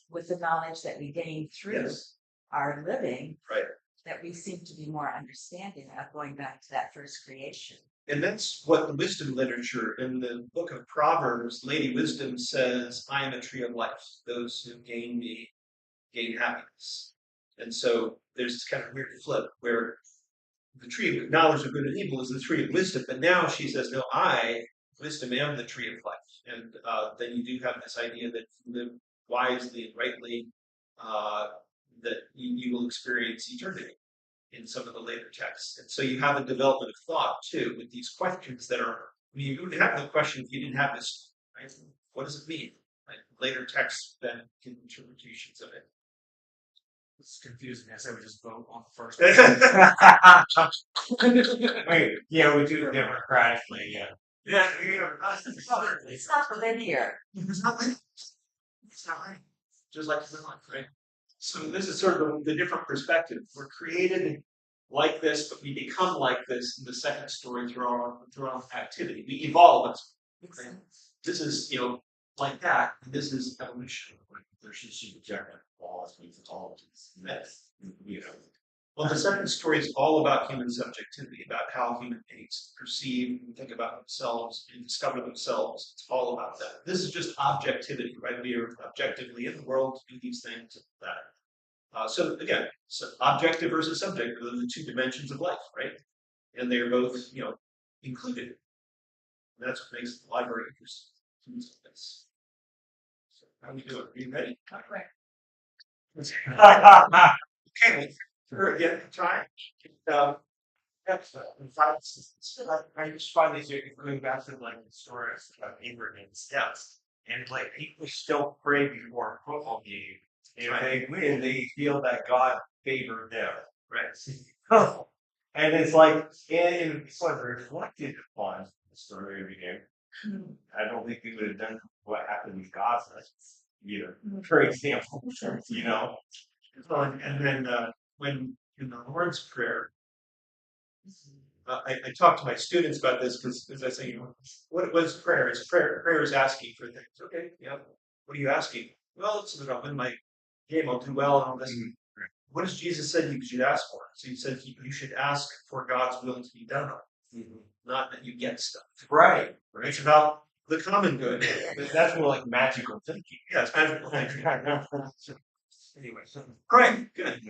with the knowledge that we gain through Yes. our living, Right. that we seem to be more understanding of going back to that first creation. And that's what the wisdom literature in the book of Proverbs, Lady Wisdom says, I am a tree of life. Those who gain me gain happiness. And so there's this kind of weird flip where the tree of knowledge of good and evil is the tree of wisdom. But now she says, no, I, wisdom, am the tree of life. And then you do have this idea that you live wisely and rightly, that you will experience eternity in some of the later texts. And so you have a development of thought too, with these questions that are, I mean, you would have no question if you didn't have this, right? What does it mean? Like later texts then give interpretations of it. It's confusing. I said we just vote on the first. Wait, yeah, we do it democratically, yeah. Yeah, It's not linear. it's not like it's not like just like the life, right? So this is sort of the different perspective. We're created like this, but we become like this in the second story through our activity. We evolve. Right? This is like that. And this is evolution. There's just objective laws with all of this. Well, the second story is all about human subjectivity, about how human beings perceive and think about themselves and discover themselves. It's all about that. This is just objectivity, right? We are objectively in the world to do these things and that. So again, objective versus subjective are the two dimensions of life, right? And they are both, included. And that's what makes the library interesting. So how do we do it? Are you ready? Okay. Okay, sure, again, try. I just find these going back to like the stories about Abraham and steps, and like people still pray before a football game. And if they win, they feel that God favored them. Right. And it's like, and it's like reflected upon the story of the game. I don't think they would have done what happened with Gaza, for example, And then when in the Lord's Prayer, I talk to my students about this because, as I say, what is prayer? Is prayer is asking for things. Okay, yeah. What are you asking? Well, so that I'll win my game, I'll do well, and all this. What does Jesus said you should ask for? So he said you should ask for God's will to be done, not that you get stuff. Right. It's about the common good. That's more like magical thinking. Yeah, it's magical thinking. Anyway, all right, good.